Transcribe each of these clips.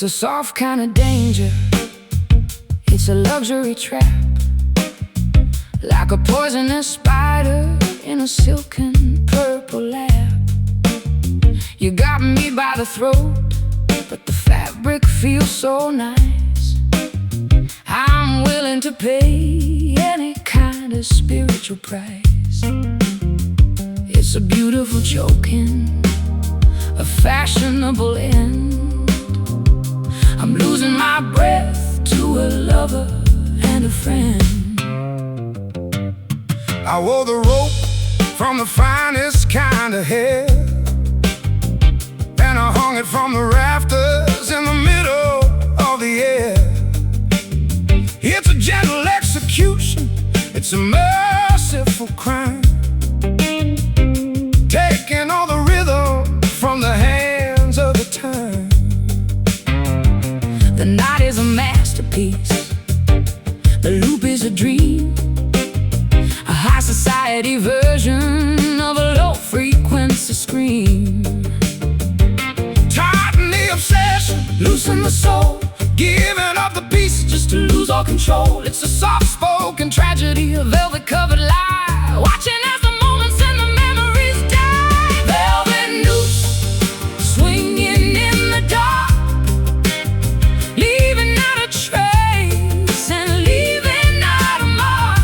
It's a soft kind of danger. It's a luxury trap, like a poisonous spider in a silken purple lap. You got me by the throat, but the fabric feels so nice. I'm willing to pay any kind of spiritual price. It's a beautiful choking, a fashionable end. I'm losing my breath to a lover and a friend. I wore the rope from the finest kind of hair, and I hung it from the rafters in the middle of the air. It's a gentle execution, it's a merciful crime, taking all the rhythm from the hands of the time. The night is a masterpiece, the loop is a dream, a high society version of a low frequency scream. Tighten the obsession, Loosen the soul, giving up the pieces just to lose all control. it's a soft-spoken tragedy, a velvet-covered lie, watching as the moments and the memories die. Velvet noose, swinging in the dark, leaving out a trace and leaving out a mark.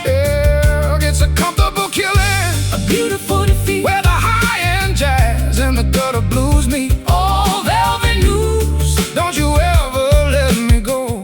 Yeah, it's a comfortable killing, A beautiful defeat, where the high-end jazz and the gutter blues meet. oh, velvet noose. Don't you ever let me go.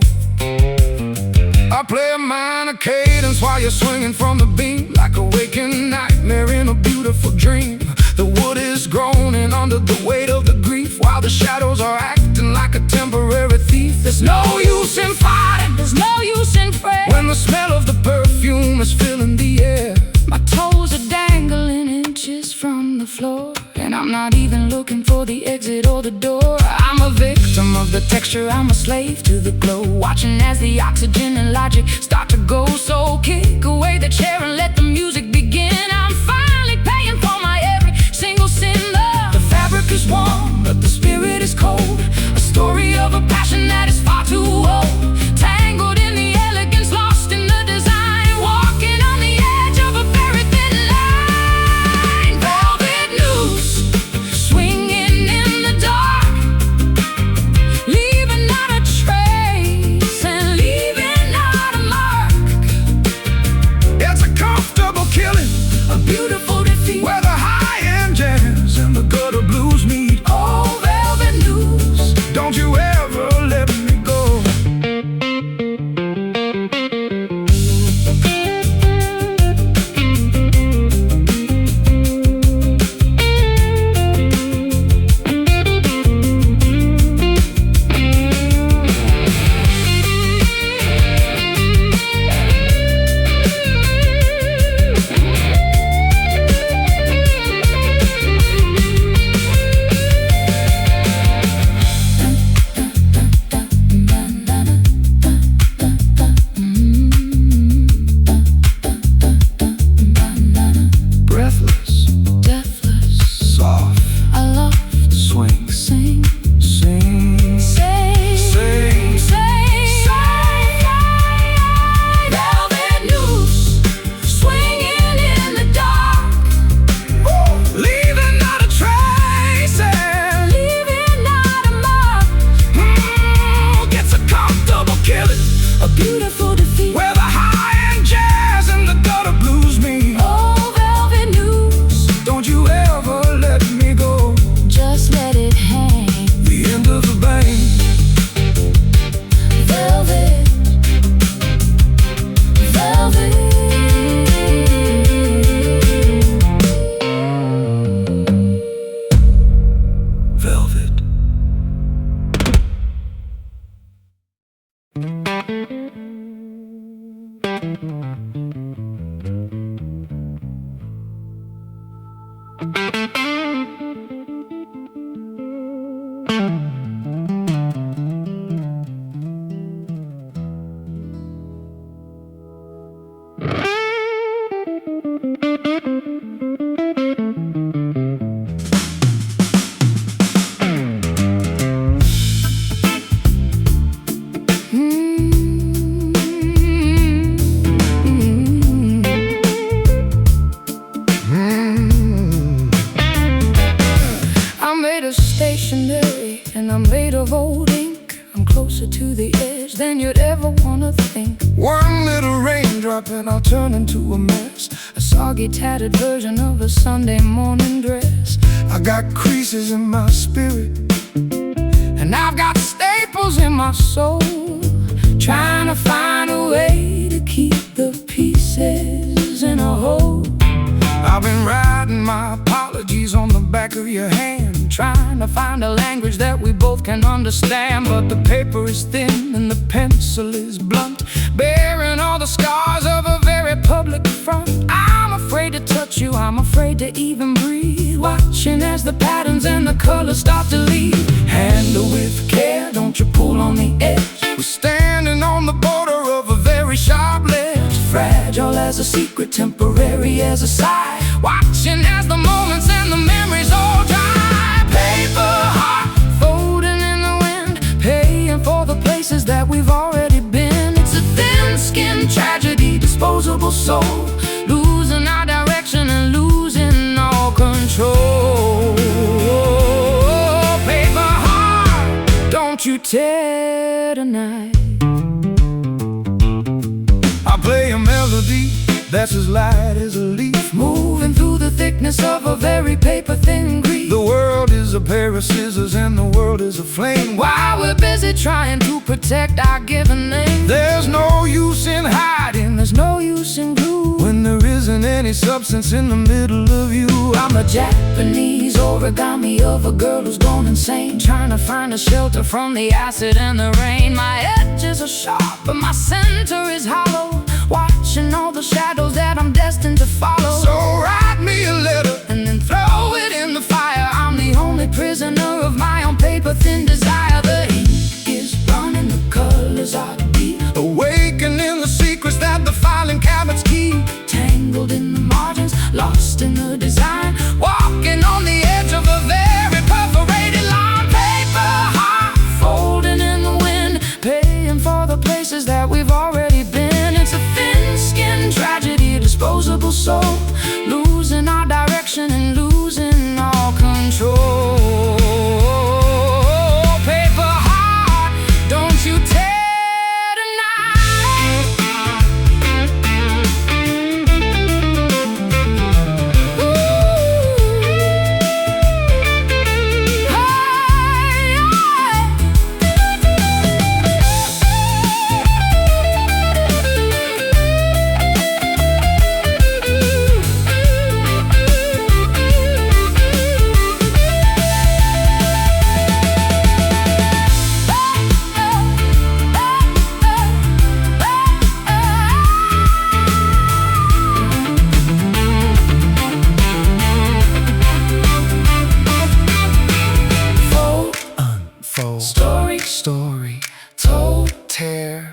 I play a minor cadence while you're swinging from the beam, like a waking nightmare in a beautiful dream. The wood is groaning under the weight of the grief, while the shadows are acting like a temporary thief. There's no use in fighting, There's no use in praying when the smell of the perfume is filling the air. my toes are dangling inches from the floor, and I'm not even looking for the exit or the door. I'm a victim of the texture, I'm a slave to the glow, watching as the oxygen and logic start to go. So kick away the chair and let the music begin. I'm finally paying for my every single sin. The fabric is warm, but the spirit is cold, a story of a passion that is far too old, tangled in the elegance, lost in the design, walking on the edge of a very thin line. Velvet noose, swinging in the dark, leaving out a trace and leaving out a mark. It's a comfortable wanna think. One little raindrop and I'll turn into a mess, A soggy, tattered version of a Sunday morning dress. I got creases in my spirit, And I've got staples in my soul, trying to find a way to keep the pieces in a whole. I've been writing my apologies on the back of your hand, Trying to find a language that we both can understand. But the paper is thin and the pencil is blunt, bearing all the scars of a very public front. I'm afraid to touch you, I'm afraid to even breathe, watching as the patterns and the colors start to leave. Handle with care, don't you pull on the edge. we're standing on the border of a very sharp ledge, Fragile as a secret, temporary as a sigh, watching as the moments and the memories all dry. Paper heart, folding in the wind, paying for the places that we've already been. It's a thin-skinned tragedy, disposable soul, losing our direction and losing all control. Paper heart, don't you tear tonight. I play a melody that's as light as a leaf, Moving through the thickness of a very paper-thin grief. the world is a pair of scissors and the world is a flame. While we're busy trying to protect our given name, There's no use in hiding, there's no use in glue when there isn't any substance in the middle of you. I'm a Japanese origami of a girl who's gone insane, trying to find a shelter from the acid and the rain. My edges are sharp, but my center is hollow, watching all the shadows that I'm destined to follow. So write me a letter And then throw it in the fire. I'm the only prisoner of my own paper-thin desire. The ink is running, the colors are deep, awakening the secrets that the filing cabinets keep. tangled in the margins, lost in the design, walking on the edge of a very perforated line. Paper heart, folding in the wind, paying for the places that we've already been. It's a thin-skinned tragedy, disposable soul, losing our direction and losing all control. Paper heart, don't you tear tonight. Ooh. Fold, Unfold, story, told, tear.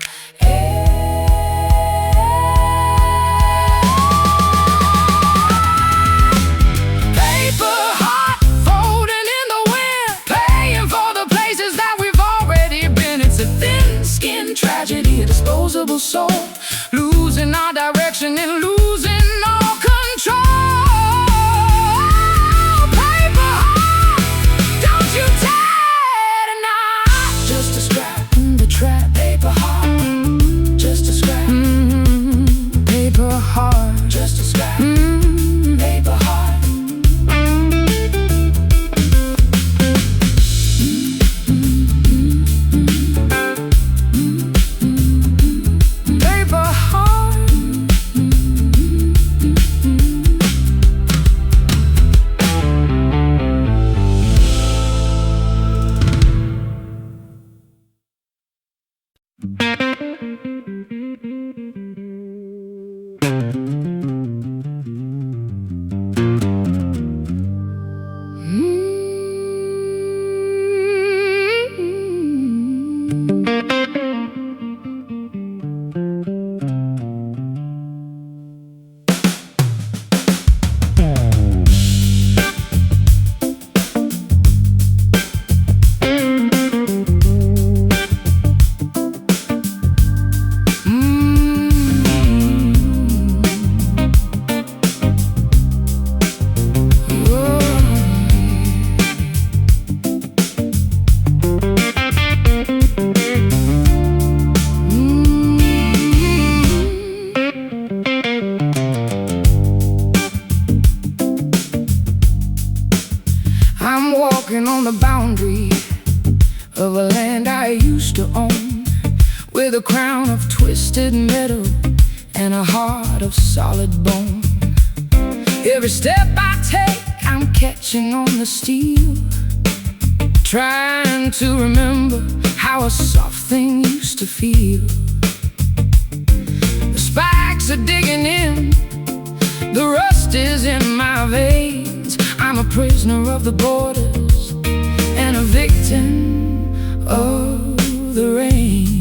Paper heart, folding in the wind, paying for the places that we've already been. It's a thin-skinned tragedy, a disposable soul, losing our direction and losing all control. Paper heart, don't you tear tonight. Just a scrap in the trap. Paper heart, just a scrap. Paper heart, just a scrap. Paper heart. Paper heart, a crown of twisted metal and a heart of solid bone. Every step I take, I'm catching on the steel, trying to remember how a soft thing used to feel. The spikes are digging in, the rust is in my veins. I'm a prisoner of the borders and a victim of the rains.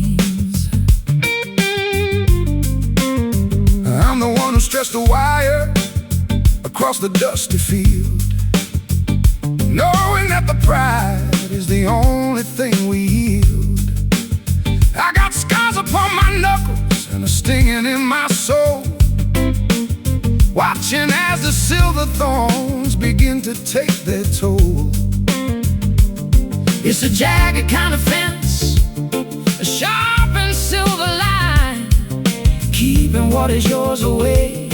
I'm the one who stretched the wire across the dusty field, knowing that the pride is the only thing we yield. I got scars upon my knuckles and a stinging in my soul, watching as the silver thorns begin to take their toll. It's a jagged kind of fence, a sharp and silver line, keeping what is yours away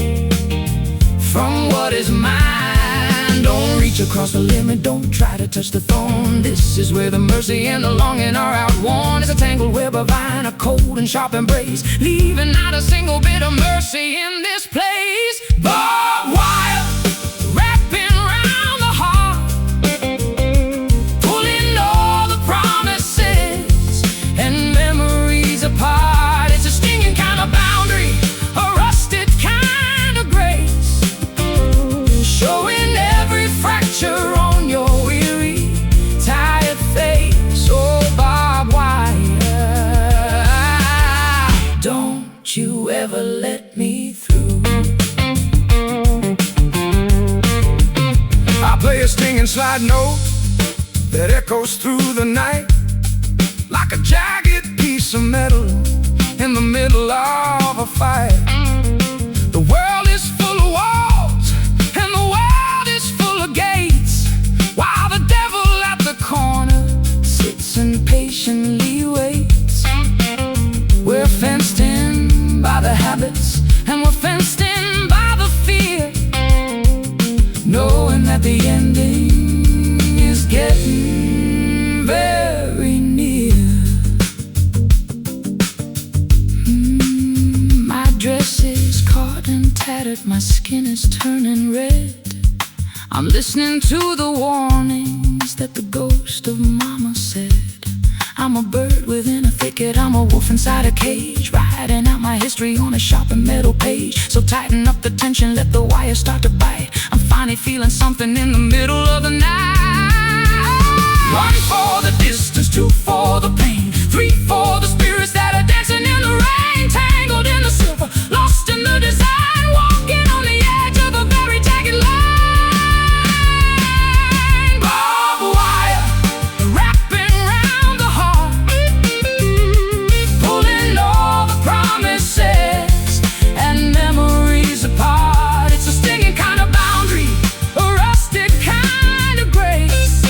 from what is mine. Don't reach across the limit, don't try to touch the thorn. This is where the mercy and the longing are outworn. It's a tangled web of iron, a cold and sharp embrace, leaving not a single bit of mercy in this place. Barbed wire wrapping around the heart, pulling all the promises and memories apart. It's a stinging kind of boundary, a rusted kind of grace, showing every fracture on your weary, tired face. Oh, barbed wire, don't you ever let me through. I play a stinging slide note that echoes through the night, like a jagged piece of metal in the middle of a fight. The world is full of walls and the world is full of gates, while the devil at the corner sits and patiently waits. We're fenced in by the habits and we're fenced in by the fear, knowing that the ending is getting very near. My dress is caught and tattered, my skin is turning red. I'm listening to the warnings that the ghost of mama said. I'm a bird within a thicket, I'm a wolf inside a cage, writing out my history on a sharp and metal page. So tighten up the tension, let the wire start to bite. I'm finally feeling something in the middle of the night. 1 for the distance, 2 for the pain, 3 for the spirits that are dancing in the rain, tangled in the silver, lost in the design, walking on the edge of a very jagged line. Barbed wire wrapping around the heart, pulling all the promises and memories apart. It's a stinging kind of boundary, a rusted kind of grace,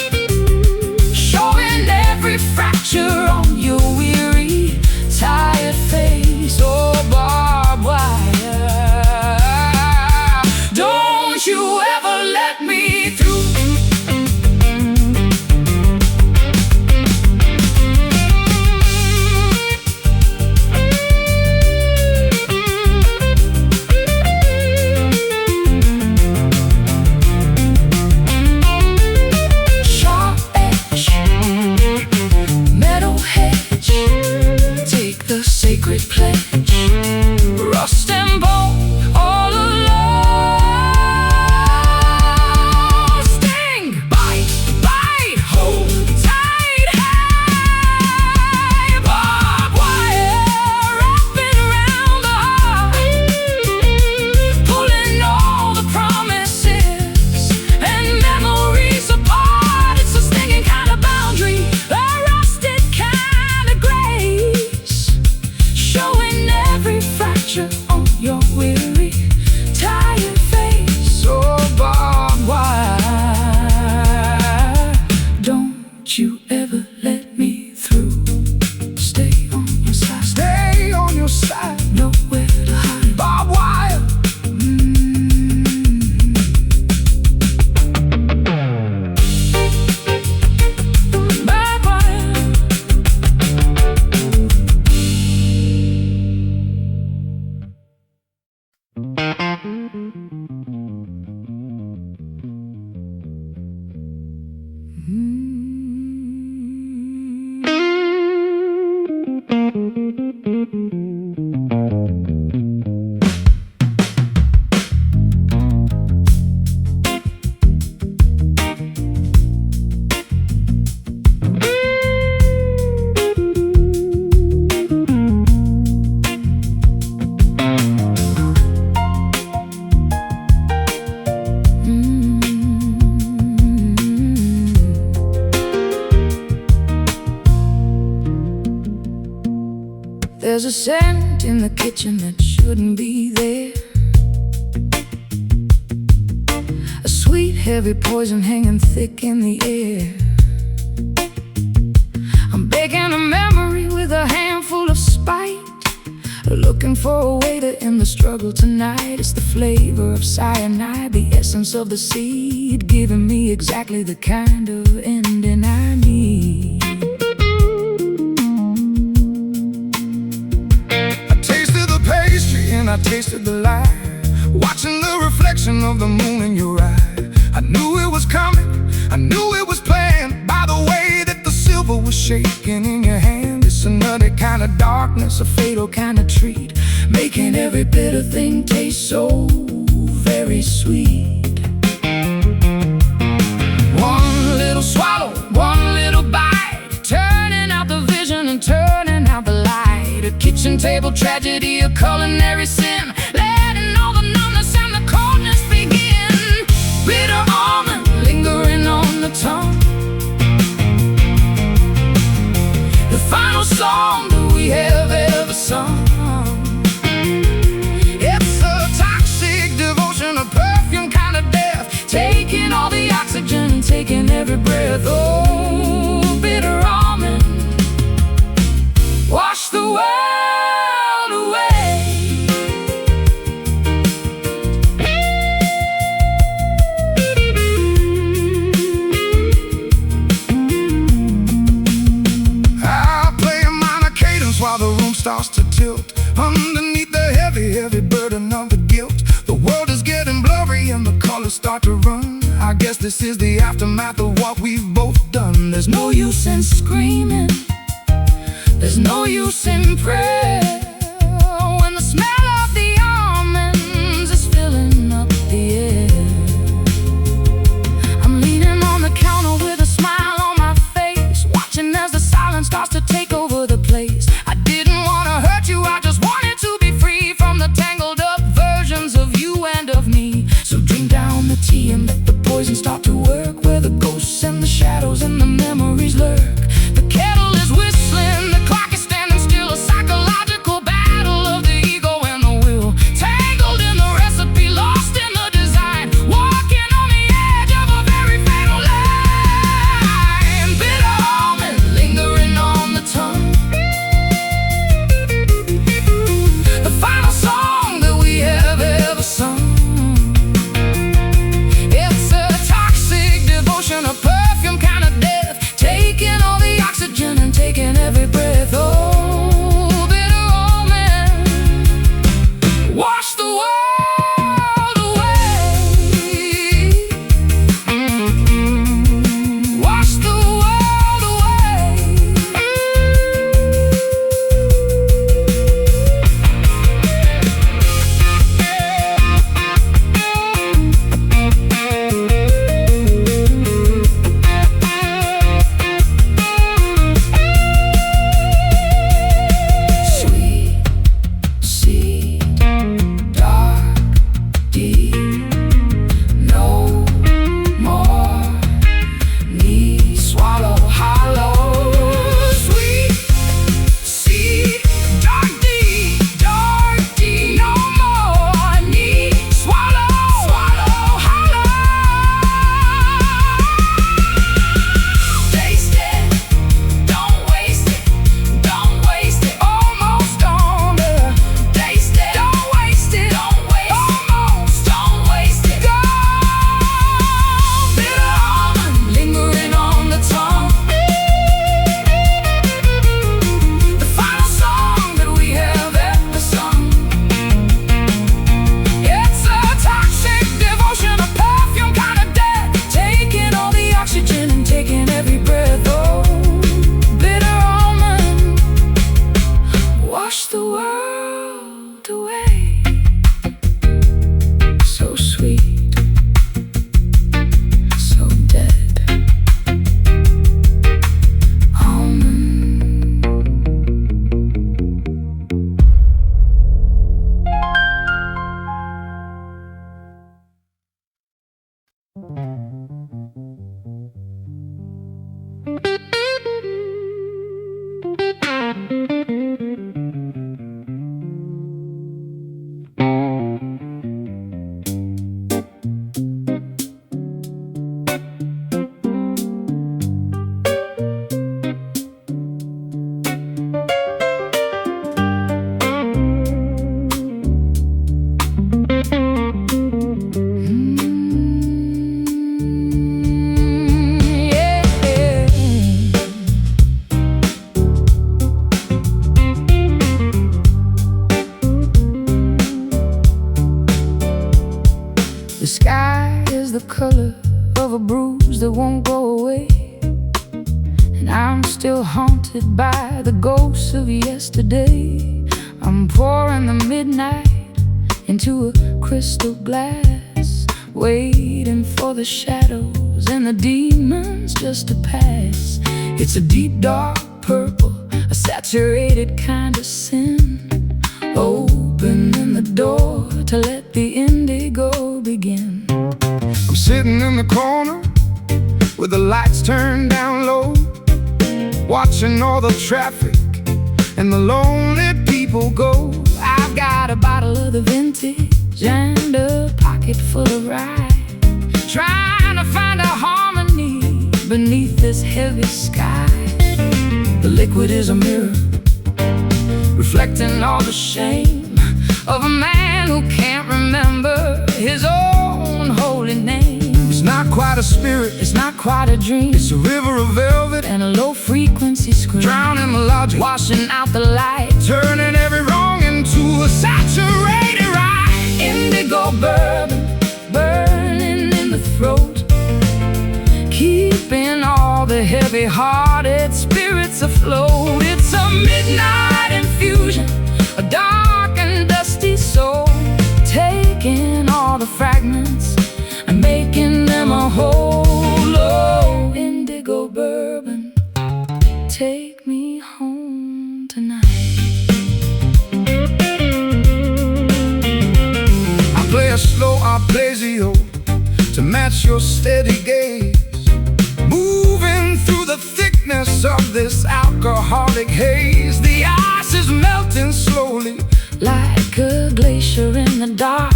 showing every fracture on your weary, tired face. Oh, barbed wire, don't you ever let me through. Sharp edge, metal hedge, take the sacred pledge, rust and bone all alone. Sting, bite, bite, hold tight, hey. Barbed wire wrapping around the heart, pulling all the promises and memories apart. It's a stinging kind of boundary, a rusted kind of grace, showing every fracture on scent in the kitchen that shouldn't be there. A sweet, heavy poison hanging thick in the air. I'm baking a memory with a handful of spite, looking for a way to end the struggle tonight. It's the flavor of cyanide, the essence of the seed, giving me exactly the kind of ending I need. I tasted the pastry and I tasted the lie, watching the reflection of the moon in your eye. I knew it was coming, I knew it was planned, by the way that the silver was shaking in your hand. It's another kind of darkness, a fatal kind of treat, making every bitter thing taste so very sweet. One little swallow, one little bite, turning out the vision and turning out the light. A kitchen table tragedy, a culinary sin, letting all the numbness and the coldness begin. Bitter almond lingering on the tongue, the final song that we have ever sung. It's a toxic devotion, a perfume kind of death, taking all the oxygen and taking every breath. Oh, bitter almond, wash the world away. I'll play a minor cadence while the room starts to tilt underneath the heavy, heavy burden of the guilt. The world is getting blurry and the colors start to run. I guess this is the aftermath of what we've both done. There's no use in screaming, there's no use in prayer, when the smell of the almonds is filling up the air. I'm leaning on the counter with a smile on my face, watching as the silence starts to take over the place. I didn't want to hurt you, I just wanted to be free from the tangled up versions of you and of me. So drink down the tea and let the poison start to work, where the ghosts and the shadows and the memories lurk. The kettle is whistling, the clock is standing still, a psychological the color of a bruise that won't go away, and I'm still haunted by the ghosts of yesterday. I'm pouring the midnight into a crystal glass, waiting for the shadows and the demons just to pass. It's a deep dark purple, a saturated kind of sin, opening the door to let the indigo begin. I'm sitting in the corner with the lights turned down low, watching all the traffic and the lonely people go. I've got a bottle of the vintage and a pocket full of rye, trying to find a harmony beneath this heavy sky. The liquid is a mirror, reflecting all the shame of a man who can't remember his own holy name. It's not quite a spirit, It's not quite a dream, it's a river of velvet and a low-frequency scream, drowning the logic, washing out the light, turning every wrong into a saturated ride. indigo bourbon burning in the throat, keeping all the heavy-hearted spirits afloat. It's a midnight infusion, a dark and dusty soul, taking all the fragments and making them a whole. Oh, indigo bourbon, take me home tonight. I play a slow arpeggio to match your steady gaze, moving through the thickness of this alcoholic haze. The ice is melting slowly Like a glacier in the dark,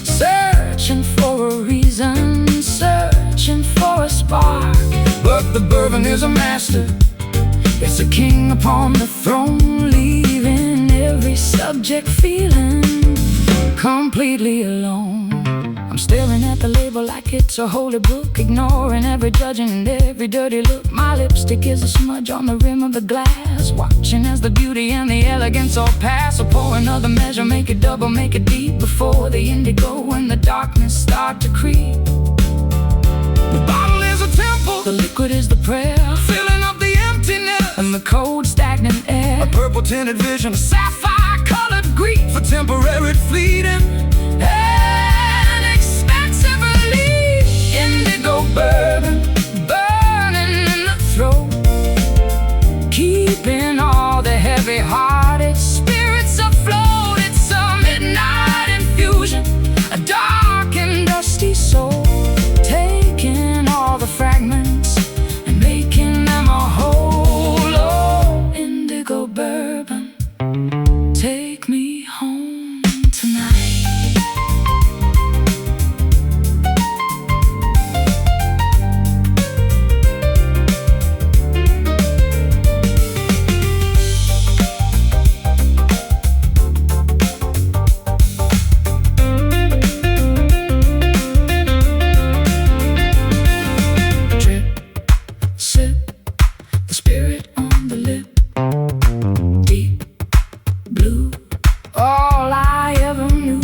searching for a reason, searching for a spark. but the bourbon is a master. It's a king upon the throne, leaving every subject feeling completely alone. I'm staring at the label like it's a holy book, ignoring every judging and every dirty look. My lipstick is a smudge on the rim of the glass, watching as the beauty and the elegance all pass. So pour another measure, make it double, make it deep, before the indigo and the darkness start to creep. The bottle is a temple, The liquid is the prayer, filling up the emptiness, and the cold stagnant air, a purple tinted vision, a sapphire colored grief for temporary fleeting. and expensive relief. Indigo bourbon burning in the throat, keeping all the heavy-hearted spirits afloat. It's a midnight infusion, a dark and dusty soul, taking all the fragments and making them a whole. Oh, indigo bourbon, take me home tonight. Drip, sip, the spirit on the lip, deep blue, all I ever knew.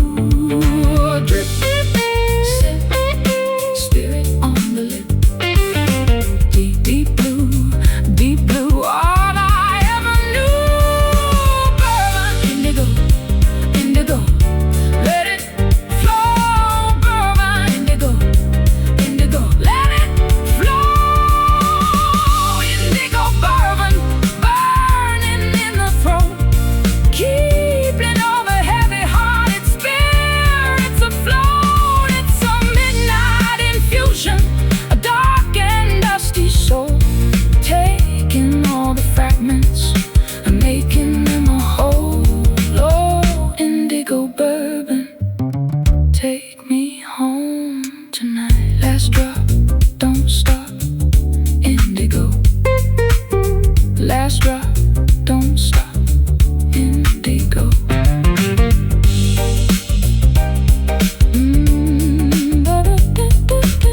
Drip, sip, spirit on the lip, deep, deep blue, all I ever knew. Bourbon, indigo, indigo, let it flow. Bourbon, indigo, indigo, let it flow. Indigo bourbon burning in the throat, keeping all the heavy-hearted spirits afloat. It's a midnight infusion, a dark and dusty soul, taking all the fragments and making them a whole. Oh, indigo bourbon, take me home tonight. Last drop, don't stop. Indigo, last drop, don't stop. Indigo. Ba-da-da-da-da.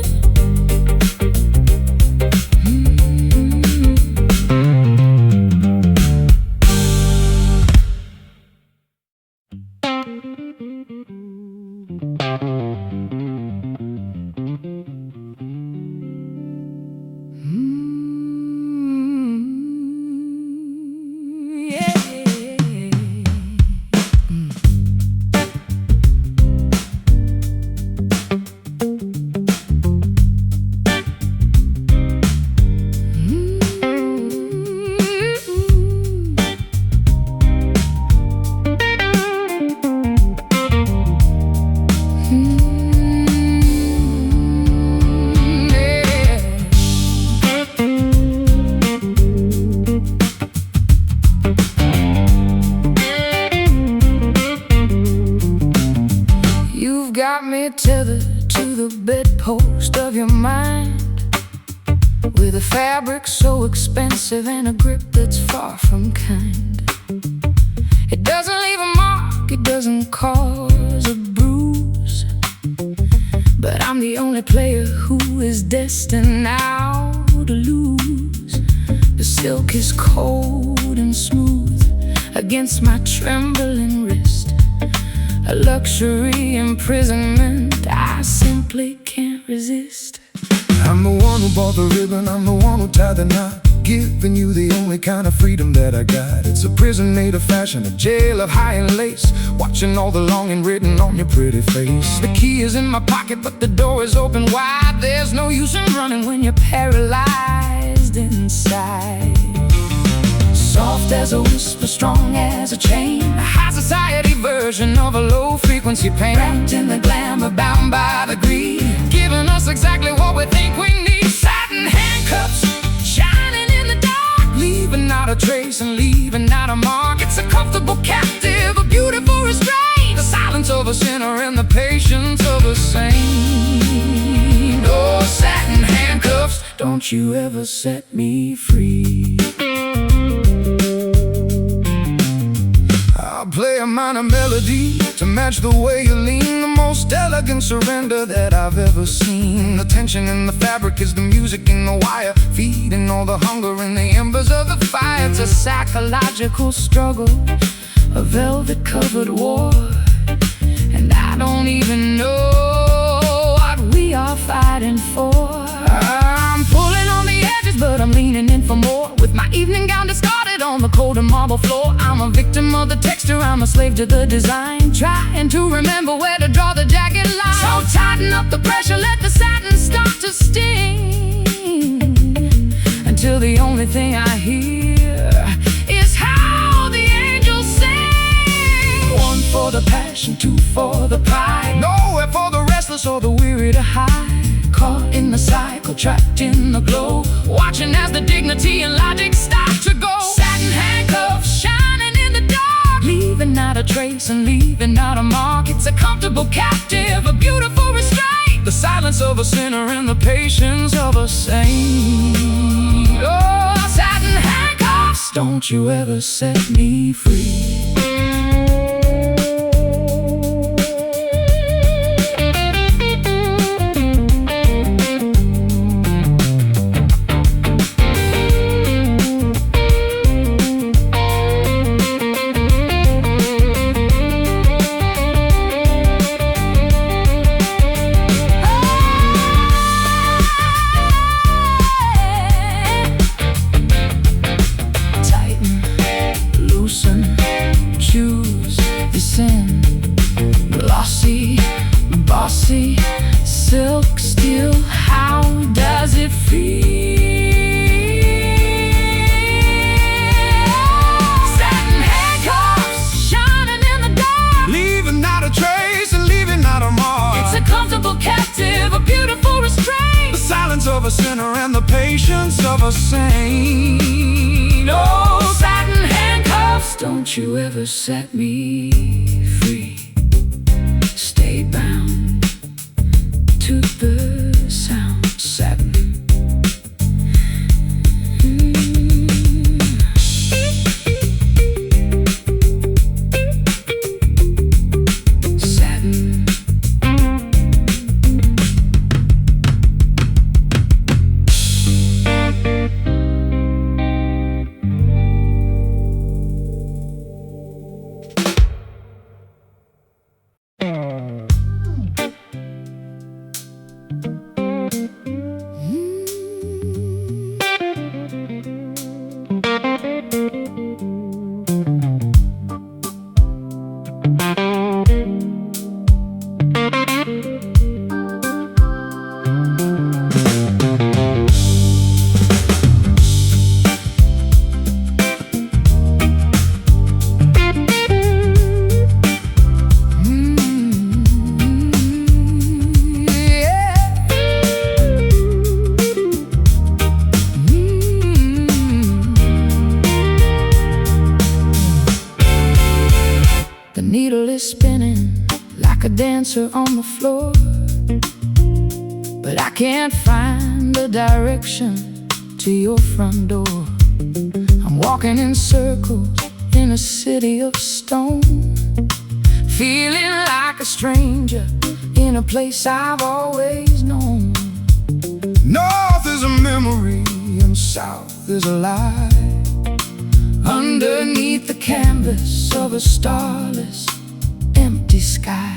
got me tethered to the bedpost of your mind, with a fabric so expensive and a grip that's far from kind. It doesn't leave a mark, it doesn't cause a bruise, but I'm the only player who is destined now to lose. The silk is cold and smooth against my trembling wrist, a luxury imprisonment I simply can't resist. I'm the one who bought the ribbon, I'm the one who tied the knot, giving you the only kind of freedom that I got. It's a prison made of fashion, a jail of high and lace, watching all the longing written on your pretty face. The key is in my pocket, but the door is open wide. There's no use in running when you're paralyzed inside. Soft as a whisper, strong as a chain, a high society version of a low-frequency pain. Wrapped in the glamour, bound by the greed, giving us exactly what we think we need. Satin handcuffs, shining in the dark, leaving out a trace and leaving out a mark. It's a comfortable captive, a beautiful restraint, the silence of a sinner and the patience of a saint. Oh, satin handcuffs, don't you ever set me free. I'll play a minor melody to match the way you lean, the most elegant surrender that I've ever seen. The tension in the fabric is the music in the wire, feeding all the hunger in the embers of the fire. It's a psychological struggle, a velvet-covered war, and I don't even know what we are fighting for. I'm pulling on the edges, but I'm leaning in for more, with my evening gown discarded on the cold and marble floor. I'm a victim of the texture, I'm a slave to the design, trying to remember where to draw the jagged line. So tighten up the pressure, let the satin start to sting, until the only thing I hear is how the angels sing. One for the passion, two for the pride, nowhere for the restless or the weary to hide. Caught in the cycle, trapped in the glow, watching as the dignity and logic start to go. Satin handcuffs, shining in the dark, leaving out a trace and leaving out a mark. It's a comfortable captive, a beautiful restraint, the silence of a sinner and the patience of a saint. Oh, satin handcuffs, don't you ever set me free. Bossy, silk, steel, how does it feel? Satin handcuffs, shining in the dark, leaving out a trace and leaving out a mark. It's a comfortable captive, a beautiful restraint, the silence of a sinner and the patience of a saint. Oh, satin handcuffs, don't you ever set me free. Stay bound to the sound, satin. Satin. The needle is spinning, like a dancer on the floor, but I can't find the direction to your front door. I'm walking in circles in a city of stone, feeling like a stranger in a place I've always known. North is a memory and south is a lie, Underneath the canvas of a starless, empty sky.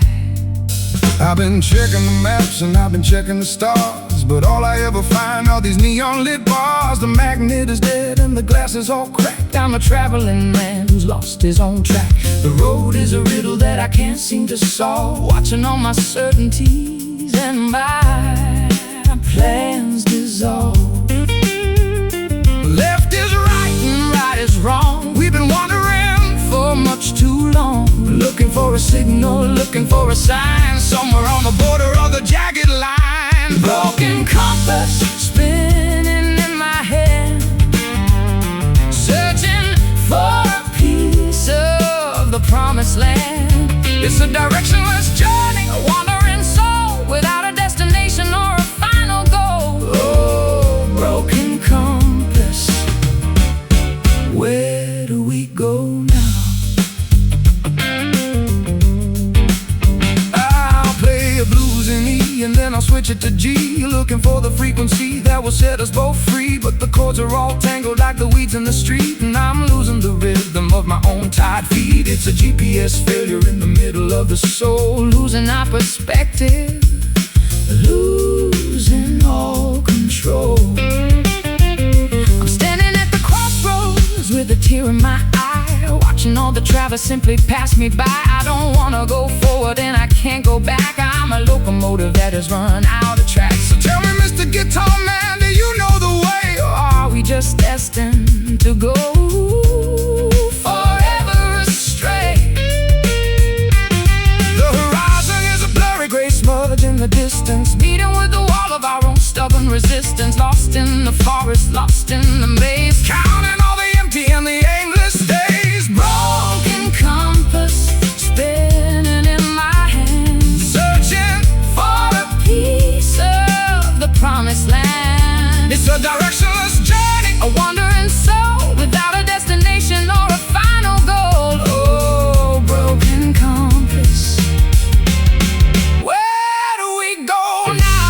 I've been checking the maps and I've been checking the stars, but all I ever find are these neon lit bars. The magnet is dead and the glass is all cracked. I'm a traveling man who's lost his own track. The road is a riddle that I can't seem to solve, watching all my certainties and my plans dissolve. Left is right And right is wrong. We've been wandering For much too long, looking for a signal, looking for a sign, somewhere on the border of the jagged line. broken compass spinning in my head, searching for a piece of the promised land. It's a directionless journey, A wandering soul without a destination or a final goal. oh, Broken compass, where do we go now? I'll play a blues in E and then I'll switch it to G, looking for the frequency that will set us both free. But the chords are all tangled like the weeds in the street, and I'm losing the rhythm of my own tired feet. It's a GPS failure in the middle of the soul, Losing our perspective, losing all control. I'm standing at the crossroads with a tear in my eye, watching all the travelers simply pass me by. I don't wanna go forward and I can't go back. I'm a locomotive that has run out of tracks. So tell me, Mr. Guitar Man, do you know the way? Or are we just destined to go forever astray? The horizon is a blurry gray smudge in the distance, Meeting with the wall of our own stubborn resistance, lost in the forest, lost in the maze, counting all the empty and the aimless days. broken compass spinning in my hands, Searching, for a piece of the promised land. it's a directionless journey, A wandering soul without a destination or a final goal. Oh, broken compass, where do we go now?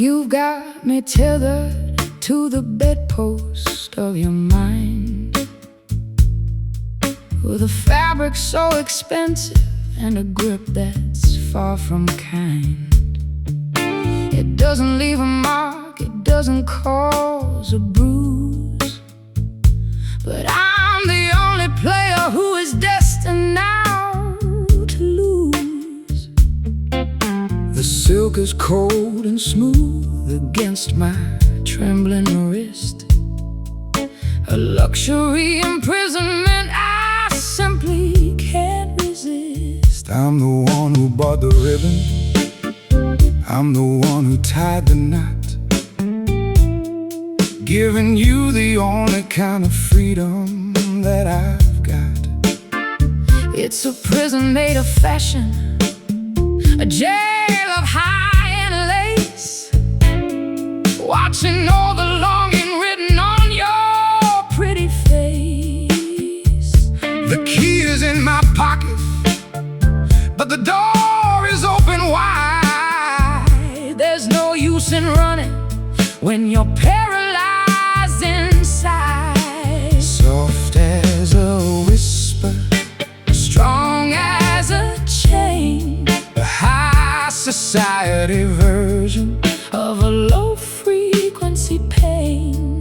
You've got me tethered to the bedpost of your mind, with a fabric so expensive and a grip that's far from kind. It doesn't leave a mark, it doesn't cause a bruise, but I'm the only player who is destined now to lose. The silk is cold and smooth against my trembling wrist, a luxury imprisonment I simply can't resist. I'm the one who bought the ribbon, I'm the one who tied the knot, giving you the only kind of freedom that I've got. It's a prison made of fashion, a jail of high-end lace, watching all the longing written on your pretty face. The key is in my pocket, but the door is open wide. There's no use in running when you're paralyzed inside. Soft as a whisper, Strong as a chain, a high society version of a low-frequency pain,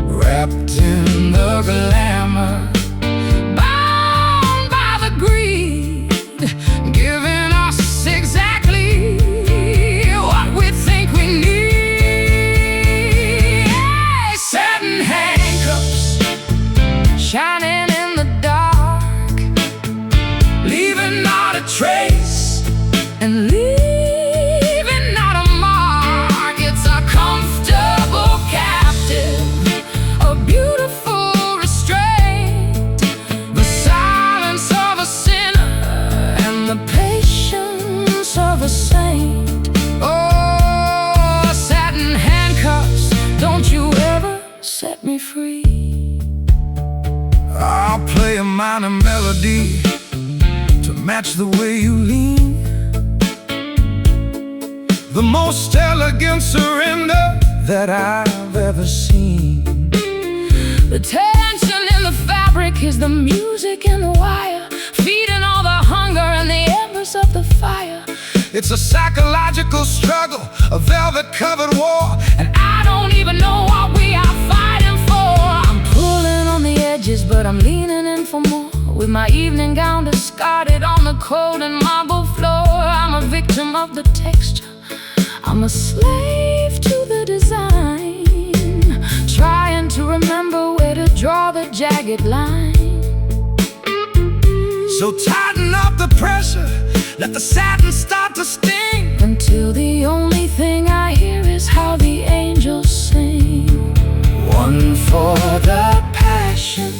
wrapped in the glamour, bound by the greed, giving us exactly what we think we need. satin handcuffs, Shining in the dark, leaving not a trace, and leaving not a mark. It's a comfortable captive, a beautiful restraint, the silence of a sinner, and the patience of a saint. oh, Satin handcuffs, don't you ever set me free. I'll play a minor melody to match the way you lean, the most elegant surrender that I've ever seen. The tension in the fabric is the music in the wire, feeding all the hunger and the embers of the fire. It's a psychological struggle, a velvet-covered war, And I don't even know what we are fighting for. I'm pulling on the edges, but I'm leaning in for more, with my evening gown discarded on the cold and marble floor. I'm a victim of the texture, I'm a slave to the design, trying to remember where to draw the jagged line. so tighten up the pressure, let the satin start to sting, Until the only thing I hear is how the angels sing. one for the Passion,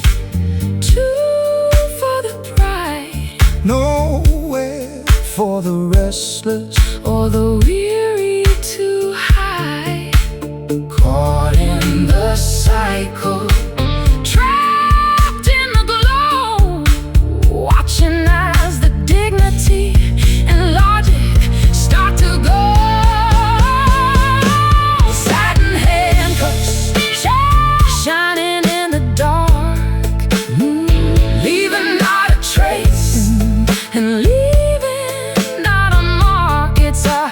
two for the pride, nowhere for the restless, or the weary to hide. caught in the cycle, Trapped in the glow, watching as the dignity and logic start to go. satin handcuffs, Shining in the dark, leaving not a trace, and leaving not a mark. It's a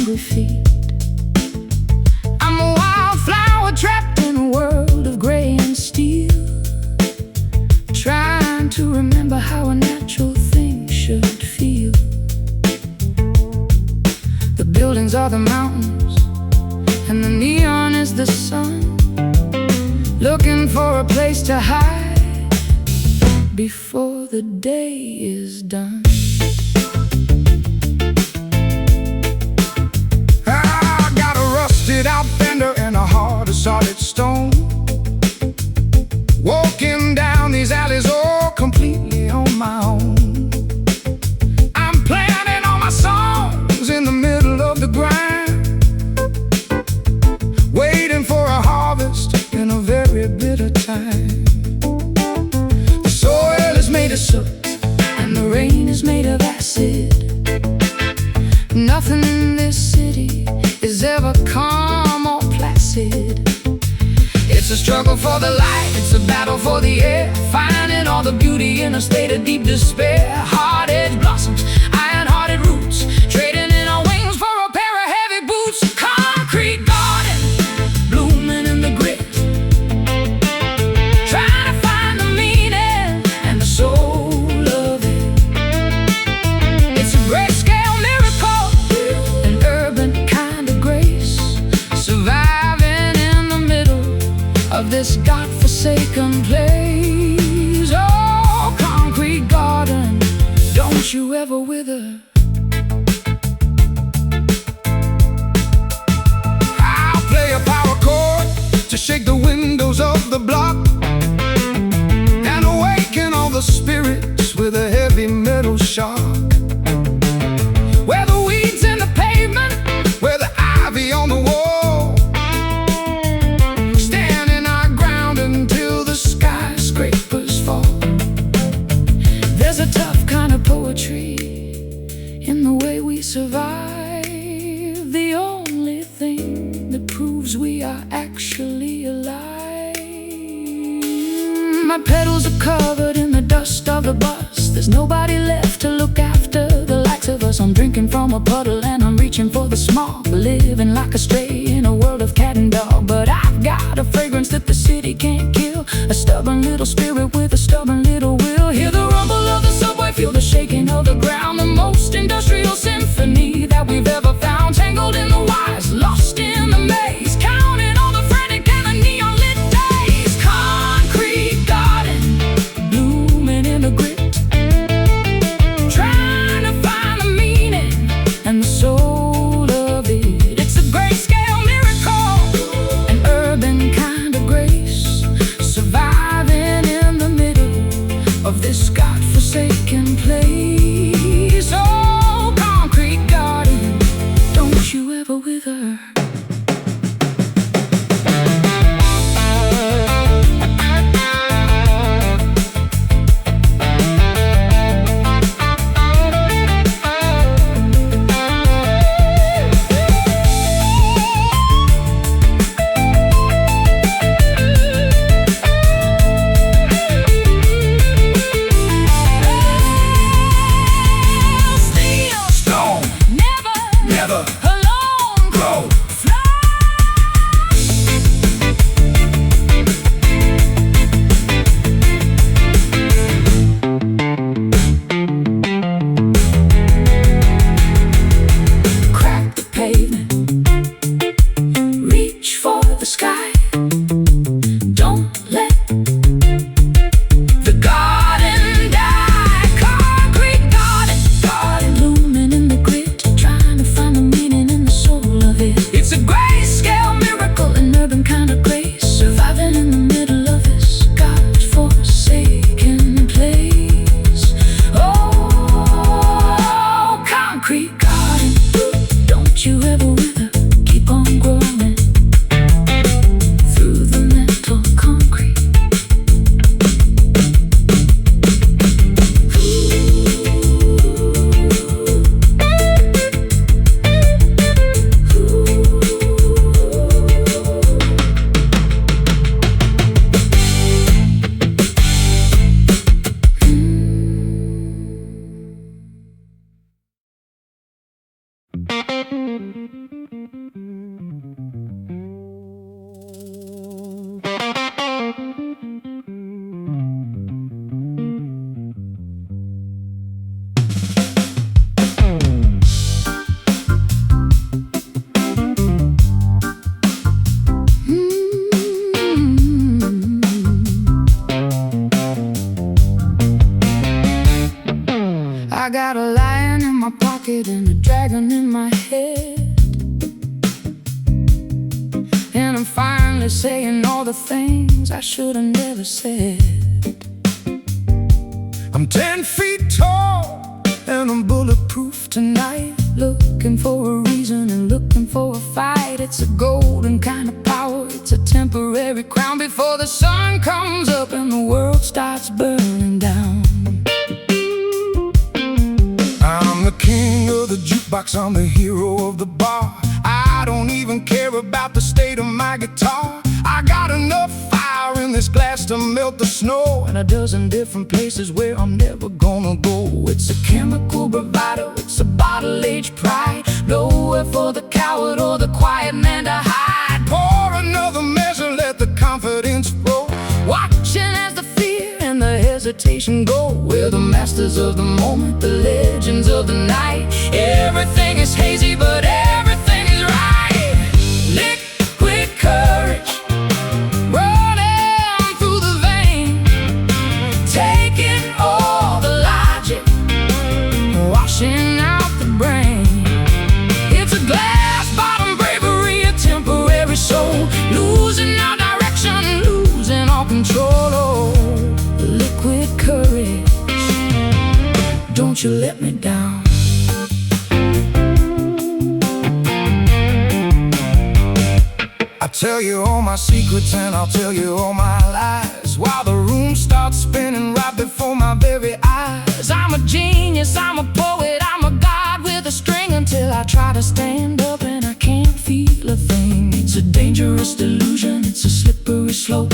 hungry feet. I'm a wildflower trapped in a world of gray and steel, trying to remember how a natural thing should feel. The buildings are the mountains, and the neon is the sun, looking for a place to hide before the day is done. I got a rusted out fender and a heart of solid stone, walking down these alleys all completely on my own. I'm planting all my songs in the middle of the grind, waiting for a harvest in a very bitter time. The soil is made of soot and the rain is made of acid. Nothing in this city is ever calm or placid. It's a struggle for the light, it's a battle for the air, finding all the beauty in a state of deep despair. Hard-edged blossoms, iron-hearted roots, trading in our wings for a pair of heavy boots. Concrete garden, blooming in the grit, trying to find the meaning and the soul of it. It's a great-scale miracle, an urban kind of grace, surviving in the middle of this God-forsaken place. Oh, concrete garden, don't you ever wither. I'll play a power chord to shake the windows of the block and awaken all the spirits with a heavy metal shock. Where the weeds in the pavement, where the ivy on the wall, standing our ground until the skyscrapers fall. There's a tough kind of poetry in the way we survive, the only thing that proves we are actually alive. My pedals are covered in the dust of the bus, there's nobody left to look after the likes of us. I'm drinking from a puddle and I'm reaching for the smog, living like a stray in a world of cat and dog. But I've got a fragrance that the city can't kill, a stubborn little spirit with a stubborn little will. Hear the rumble of the subway, feel the shaking of the ground, the most industrial symphony that we've ever found. Tangled in the wires, lost in the maze, counting all the frantic and the neon lit days. Concrete garden, blooming in the grit, trying to find the meaning and the soul of it. It's a great-scale miracle, an urban kind of grace, surviving in the middle of this God-forsaken place. Oh, concrete garden, don't you ever wither. Steel, Stone, never never alone, grow finally saying all the things I should have never said. I'm 10 feet tall and I'm bulletproof tonight. Looking for a reason and looking for a fight. It's a golden kind of power, it's a temporary crown before the sun comes up and the world starts burning down. I'm the king of the jukebox, I'm the hero of the bar. I don't even care about the state of my guitar. I got enough fire in this glass to melt the snow, And a dozen different places where I'm never gonna go. It's a chemical bravado, it's a bottle-aged pride. Nowhere for the coward or the quiet man to hide. pour another measure, let the confidence flow. Watching as the fear and the hesitation go. We're the masters of the moment, the legends of the night. Everything is hazy, but everything is right. Liquid courage running through the vein, taking all the logic, washing out the brain. It's a glass bottom bravery, a temporary soul, losing our direction, losing all control. Oh, liquid courage, don't you let me down. I'll tell you all my secrets and I'll tell you all my lies, while the room starts spinning right before my very eyes. I'm a genius, I'm a poet, I'm a god with a string, until I try to stand up and I can't feel a thing. It's a dangerous delusion, it's a slippery slope,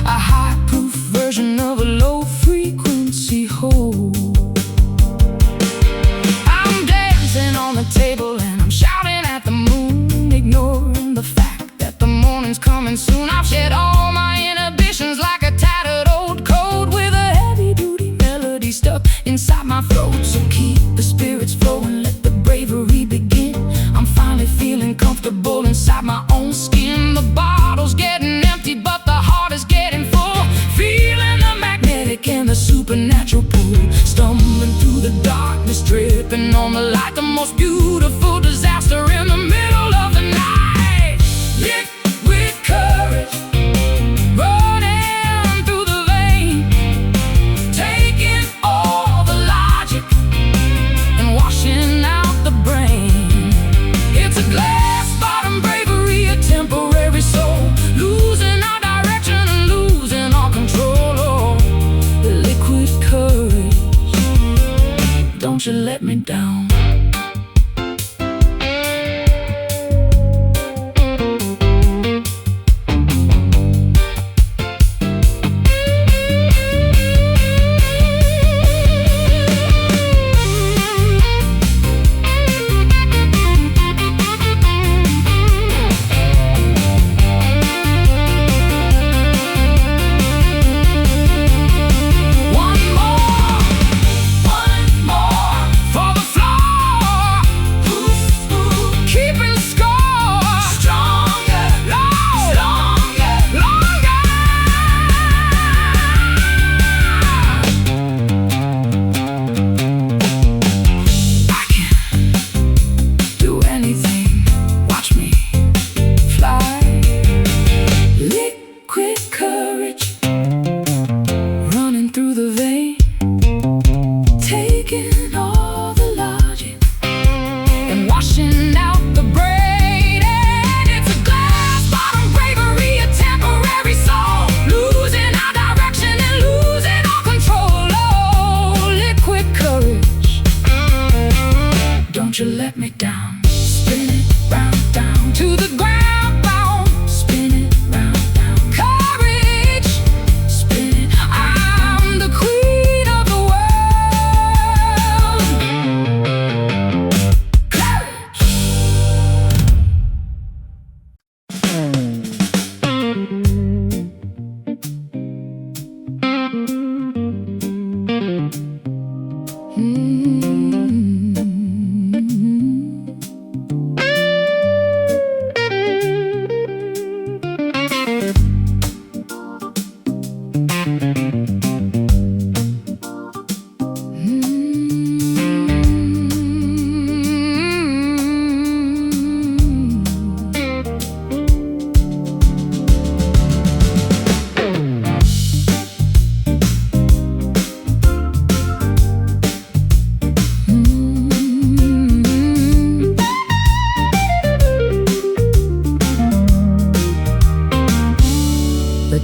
a high-proof version of a low-frequency hope. I'm dancing on the table and I'm shouting at the moon, ignoring the fact that the morning's coming soon. I've shed all my inhibitions like a tattered old coat, with a heavy-duty melody stuck inside my throat. So keep the spirits flowing, let the bravery begin. I'm finally feeling comfortable inside my own skin. The bottle's getting empty, but the heart is getting full, feeling the magnetic and the supernatural pull. Stumbling through the darkness, tripping on the light, the most beautiful disaster in the middle of the night. Liquid courage running through the vein, taking all the logic and washing out the brain. It's a glass bottom bravery, a temporary soul, losing our direction and losing all control. Oh, liquid courage, don't you let me down. One more for the floor.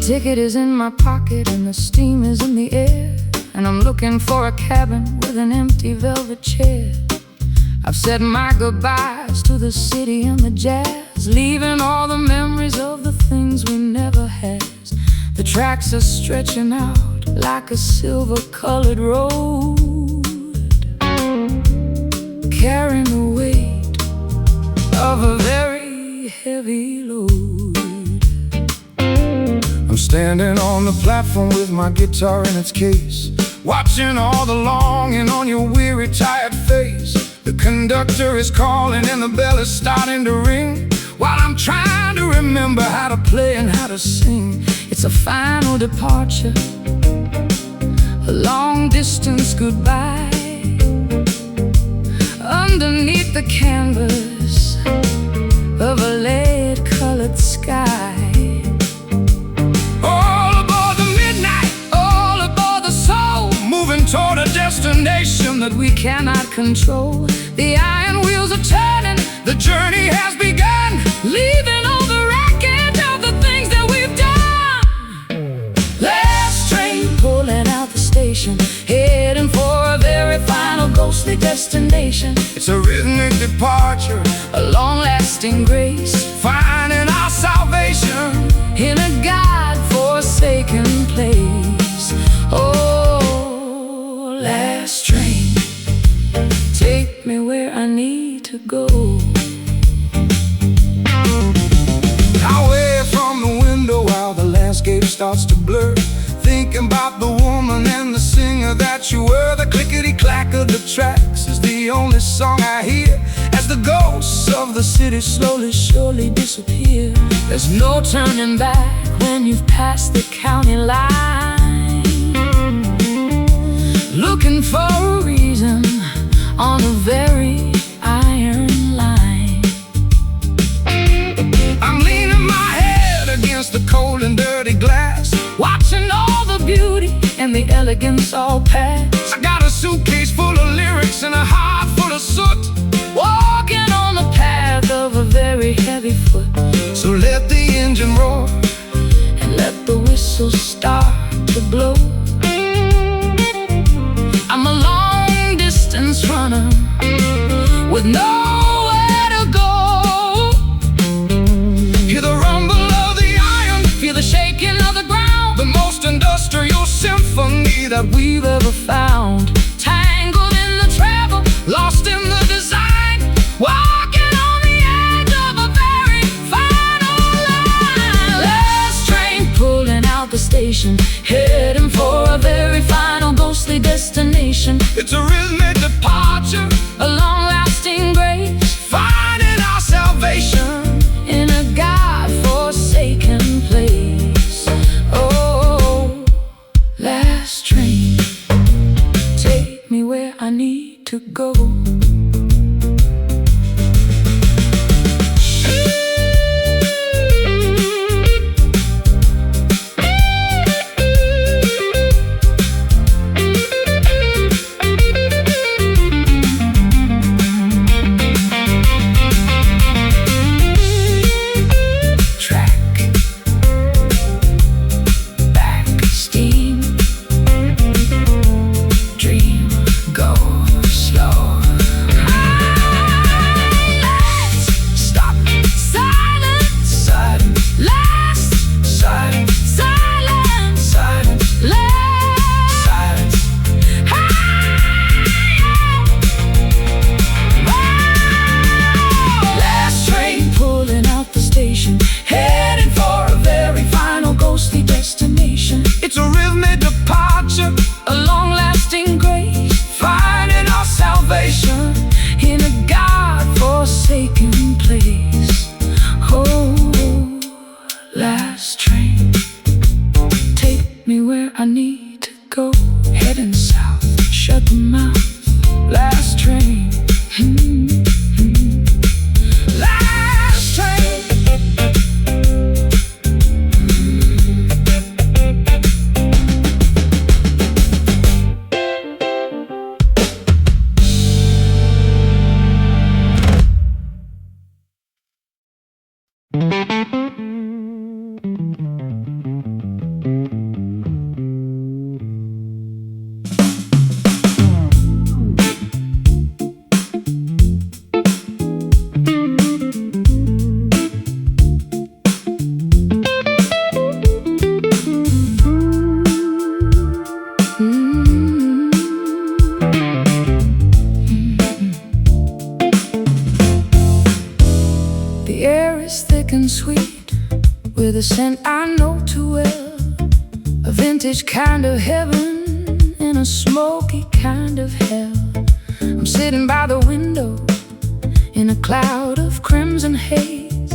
ticket is in my pocket and the steam is in the air, and I'm looking for a cabin with an empty velvet chair. I've said my goodbyes to the city and the jazz, leaving all the memories of the things we never had. The tracks are stretching out like a silver-colored road, carrying the weight of a very heavy load. I'm standing on the platform with my guitar in its case, watching all the longing on your weary, tired face. The conductor is calling and the bell is starting to ring, while I'm trying to remember how to play and how to sing. It's a final departure, a long distance goodbye, underneath the canvas of a lead-colored sky. All aboard the midnight, all aboard the soul, moving toward a destination that we cannot control. The iron wheels are turning, the journey has begun, leaving all the wreckage of the things that we've done. Last train pulling out the station, heading for a very final ghostly destination. It's a rhythmic departure, a long-lasting grace, finding our salvation in a God-forsaken place. Oh, last train, take me where I need to go. I wave from the window while the landscape starts to blur, thinking about the woman and the singer that you were. The clickety-clack of the tracks is the only song I hear as the ghosts of the city slowly, surely disappear. There's no turning back when you've passed the county line, looking for a reason on a very iron line. I'm leaning my head against the cold and dirty glass, watching all the beauty and the elegance all pass. I got a suitcase full of lyrics and a heart full of soot, walking on the path of a very heavy foot. So let the engine roar and let the whistle start to blow. I'm a long-distance runner with nowhere to go. Hear the rumble of the iron, feel the shaking of the ground, the most industrial symphony that we've ever found. Tangled in the travel, lost in the design, walking on the edge of a very final line. Last train pulling out the station, heading for a very final ghostly destination. It's a rhythmic departure, a long-lasting grace, finding our salvation in a God-forsaken place. Oh, last train, take me where I need to go. air is thick and sweet, with a scent I know too well. A vintage kind of heaven in a smoky kind of hell. I'm sitting by the window in a cloud of crimson haze,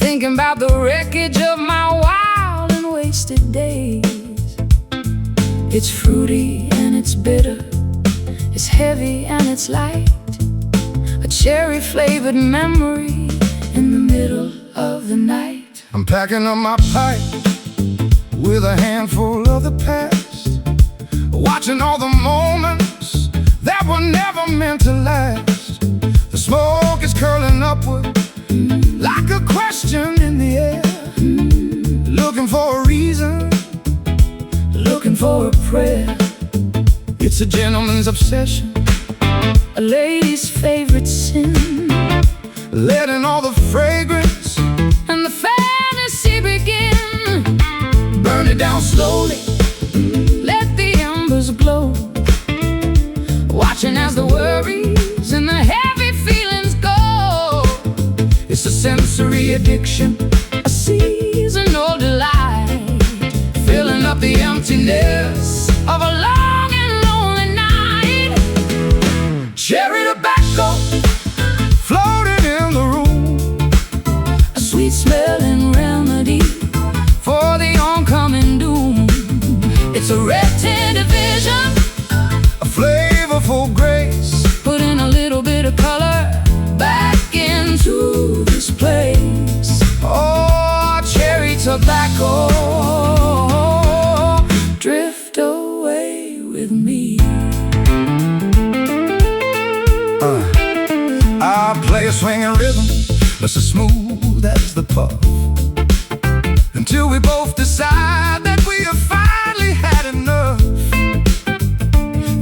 thinking about the wreckage of my wild and wasted days. It's fruity and it's bitter, it's heavy and it's light, a cherry-flavored memory in the middle of the night. I'm packing up my pipe with a handful of the past, watching all the moments that were never meant to last. The smoke is curling upward like a question in the air, looking for a reason, Looking for a prayer. it's a gentleman's obsession, A lady's favorite sin, letting all the fragrance and the fantasy begin. burn it down slowly. Let the embers glow, watching as the worries and the heavy feelings go. It's a sensory addiction, A seasonal delight, filling up the emptiness of a long and lonely night. cherry tobacco floating in the room, A sweet smelling remedy for the oncoming doom. It's a red tinted vision, a flavorful grace, putting a little bit of color back into this place. oh, cherry tobacco. Drift away with me. I play a swinging rhythm that's as smooth as the puff, until we both decide that we have finally had enough.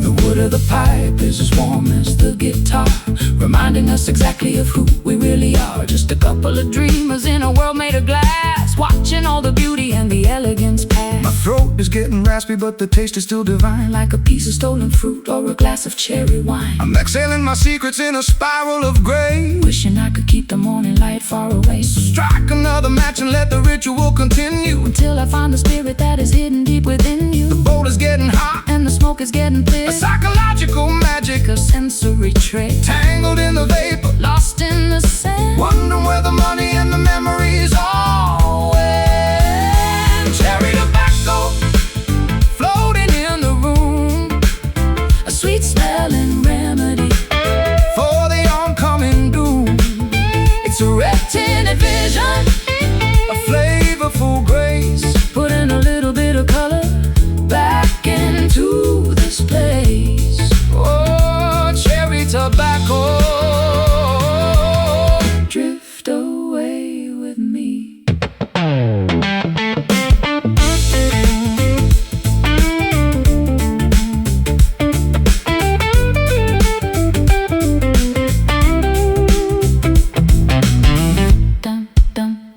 The wood of the pipe is as warm as the guitar, reminding us exactly of who we really are. Just a couple of dreamers in a world made of glass, watching all the beauty and the elegance pass. My throat is getting raspy, but the taste is still divine, Like a piece of stolen fruit or a glass of cherry wine. I'm exhaling my secrets in a spiral of gray. Wishing I could keep the morning light far away, Strike another match and let the ritual continue. until I find the spirit that is hidden deep within you. The bowl is getting hot, And the smoke is getting a thick, psychological magic, a sensory trick, tangled in the vapor, lost in the sand. wondering where the money and the memories all went. Cherry tobacco floating in the room, A sweet smelling remedy for the oncoming doom. It's a red tinted vision, A flavorful grace, putting a little bit of color back into this place. oh, cherry tobacco. Drift away with me. Dum, dum,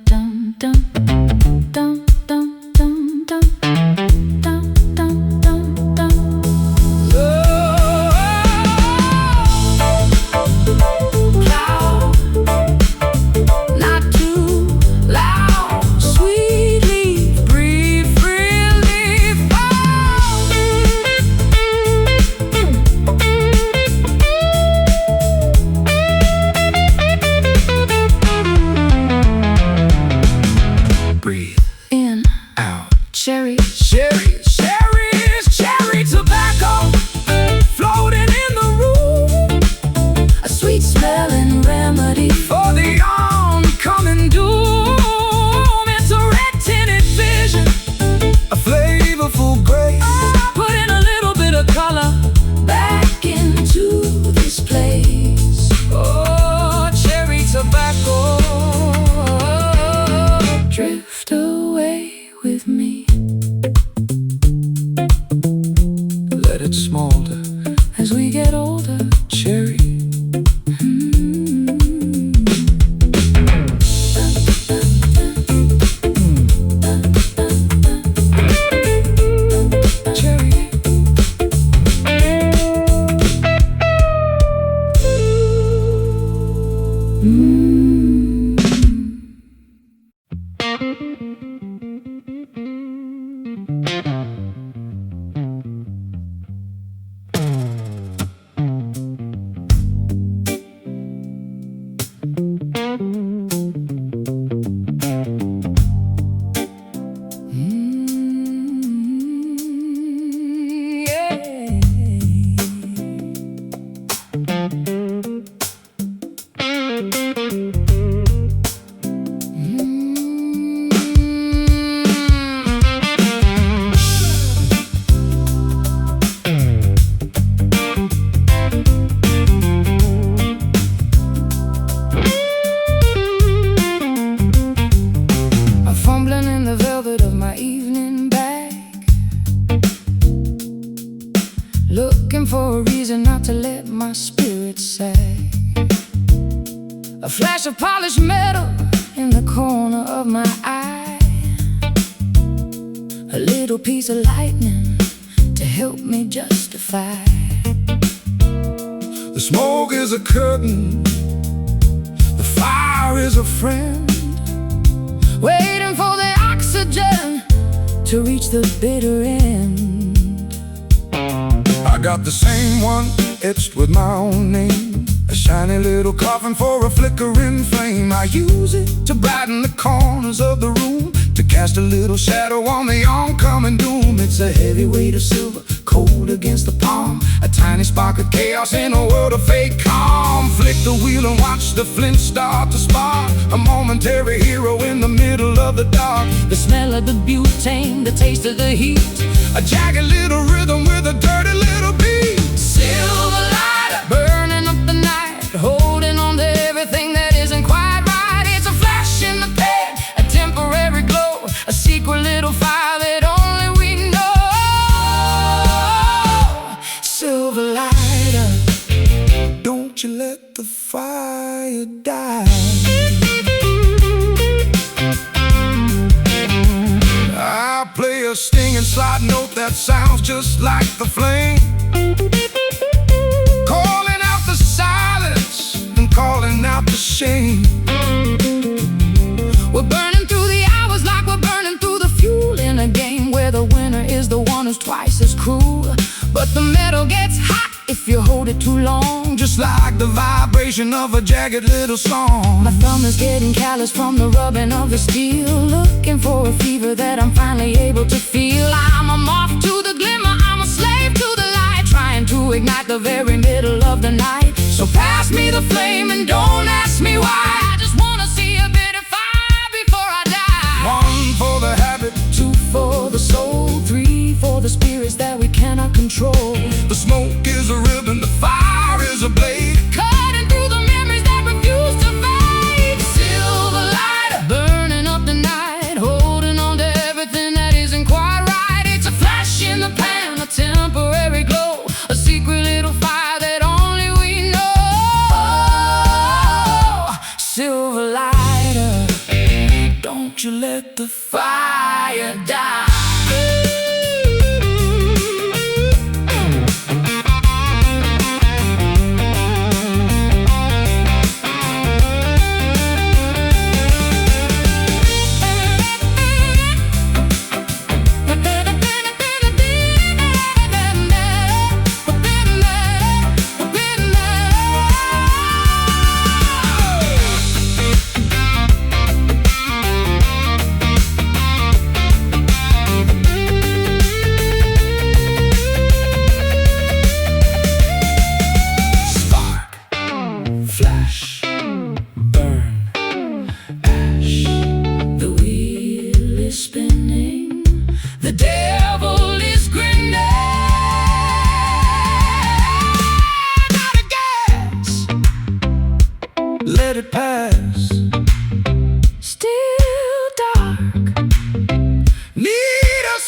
my eye, a little piece of lightning to help me justify. The smoke is a curtain, the fire is a friend, waiting for the oxygen to reach the bitter end. I got the same one etched with my own name, a shiny little coffin for a flickering flame. I use it to brighten the corners of the room, to cast a little shadow on the oncoming doom. It's a heavy weight of silver, cold against the palm, a tiny spark of chaos in a world of fake calm. Flick the wheel and watch the flint start to spark, a momentary hero in the middle of the dark. The smell of the butane, the taste of the heat, A jagged little rhythm with a dirty little beat. silver lighter burning up the night, holding on to everything that isn't quite right. It's a flash in the pan, a temporary glow, a secret little fire that only we know. Silver lighter, Don't you let the fire die. I play a stinging slide note that sounds just like the flame, calling out the silence and calling out the shame. we're burning through the hours like we're burning through the fuel in a game where the winner is the one who's twice as cruel. But the metal gets hot if you hold it too long, Just like the vibration of a jagged little song. my thumb is getting callous from the rubbing of the steel, looking for a fever that I'm finally able to feel. I'm a moth to the glimmer, I'm a slave to the light, trying to ignite the very middle of the night. So pass me the flame and don't ask me why. I just wanna see a bit of fire before I die. One for the habit, 2 for the soul, 3 for the spirits that we cannot control. the smoke is a ribbon, the fire is a blade. Cutting through the memories that refuse to fade. Silver lighter burning up the night, holding on to everything that isn't quite right. It's a flash in the pan, a temporary glow, a secret little fire that only we know. Silver lighter, don't you let the fire die. Flash, burn, ash. The wheel is spinning, the devil is grinning. Not a gas, let it pass. Still dark, Need a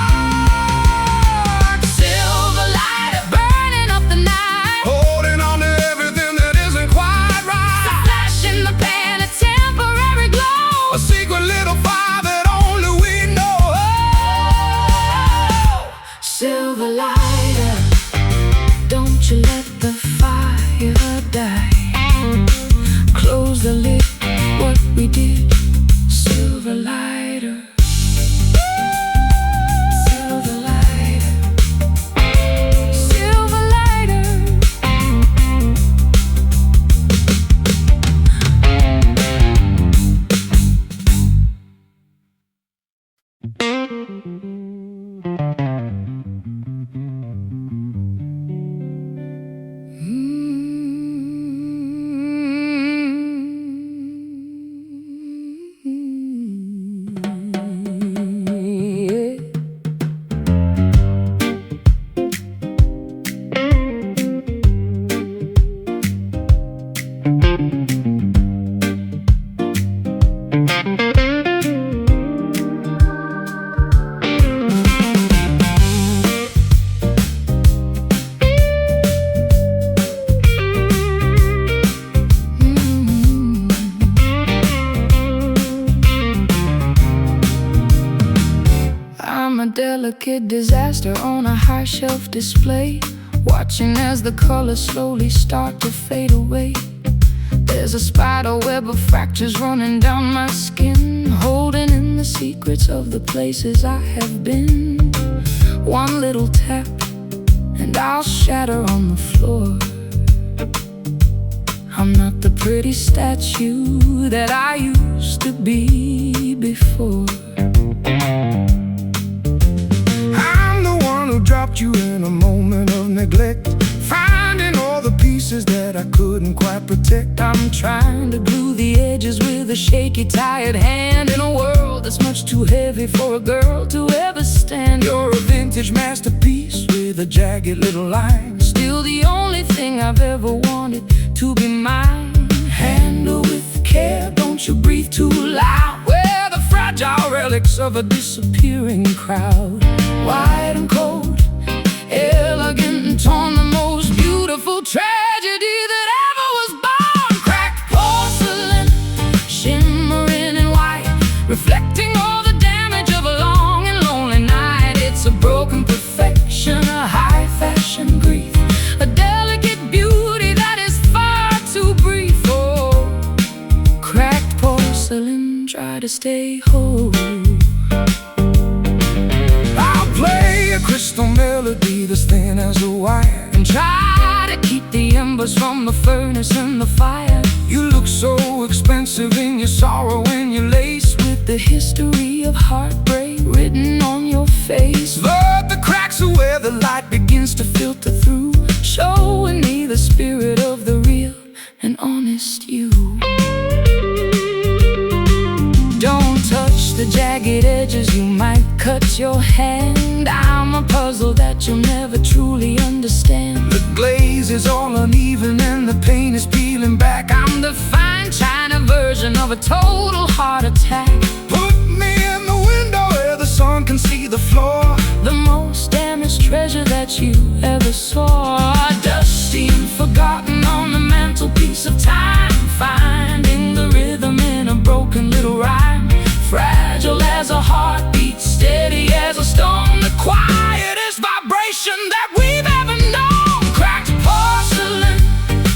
spark, silver lighter burning up the night. holding on to everything that isn't quite A right. flash in the pan, a temporary glow. A secret little fire that only we know. delicate disaster on a high shelf display, watching as the colors slowly start to fade away. There's a spider web of fractures running down my skin, holding in the secrets of the places I have been. One little tap and I'll shatter on the floor. I'm not the pretty statue that I used to be before. I'm the one who dropped you in a moment of neglect, finding all the pieces that I couldn't quite protect. I'm trying to glue the edges with a shaky, tired hand, in a world that's much too heavy for a girl to ever stand. You're a vintage masterpiece with a jagged little line, Still the only thing I've ever wanted to be mine. handle with care, don't you breathe too loud. We're the fragile relics of a disappearing crowd. Wide and cold, Elegant and torn, the most beautiful tragedy that ever was born. Cracked porcelain, shimmering in white, reflecting all the damage of a long and lonely night. It's a broken perfection, a high fashion grief, a delicate beauty that is far too brief. Oh, cracked porcelain, try to stay whole. I'll play a crystal melody that's thin as a wire, And try to keep the embers from the furnace and the fire. you look so expensive in your sorrow when you're laced with The history of heartbreak written on your face, but the cracks are where the light begins to filter through, showing me the spirit of the real and honest you. Don't touch the jagged edges, you might cut your hand. I'm a puzzle that you'll never truly understand. the glaze is all uneven and the paint is peeling back. I'm the fine china version of a total heart attack. Put me in the window where the sun can see the floor, The most damaged treasure that you ever saw, dusty and forgotten on the mantelpiece of time, finding the rhythm in a broken little rhyme. Fragile as a heartbeat, steady as a stone, the quietest vibration that we've ever known. Cracked porcelain,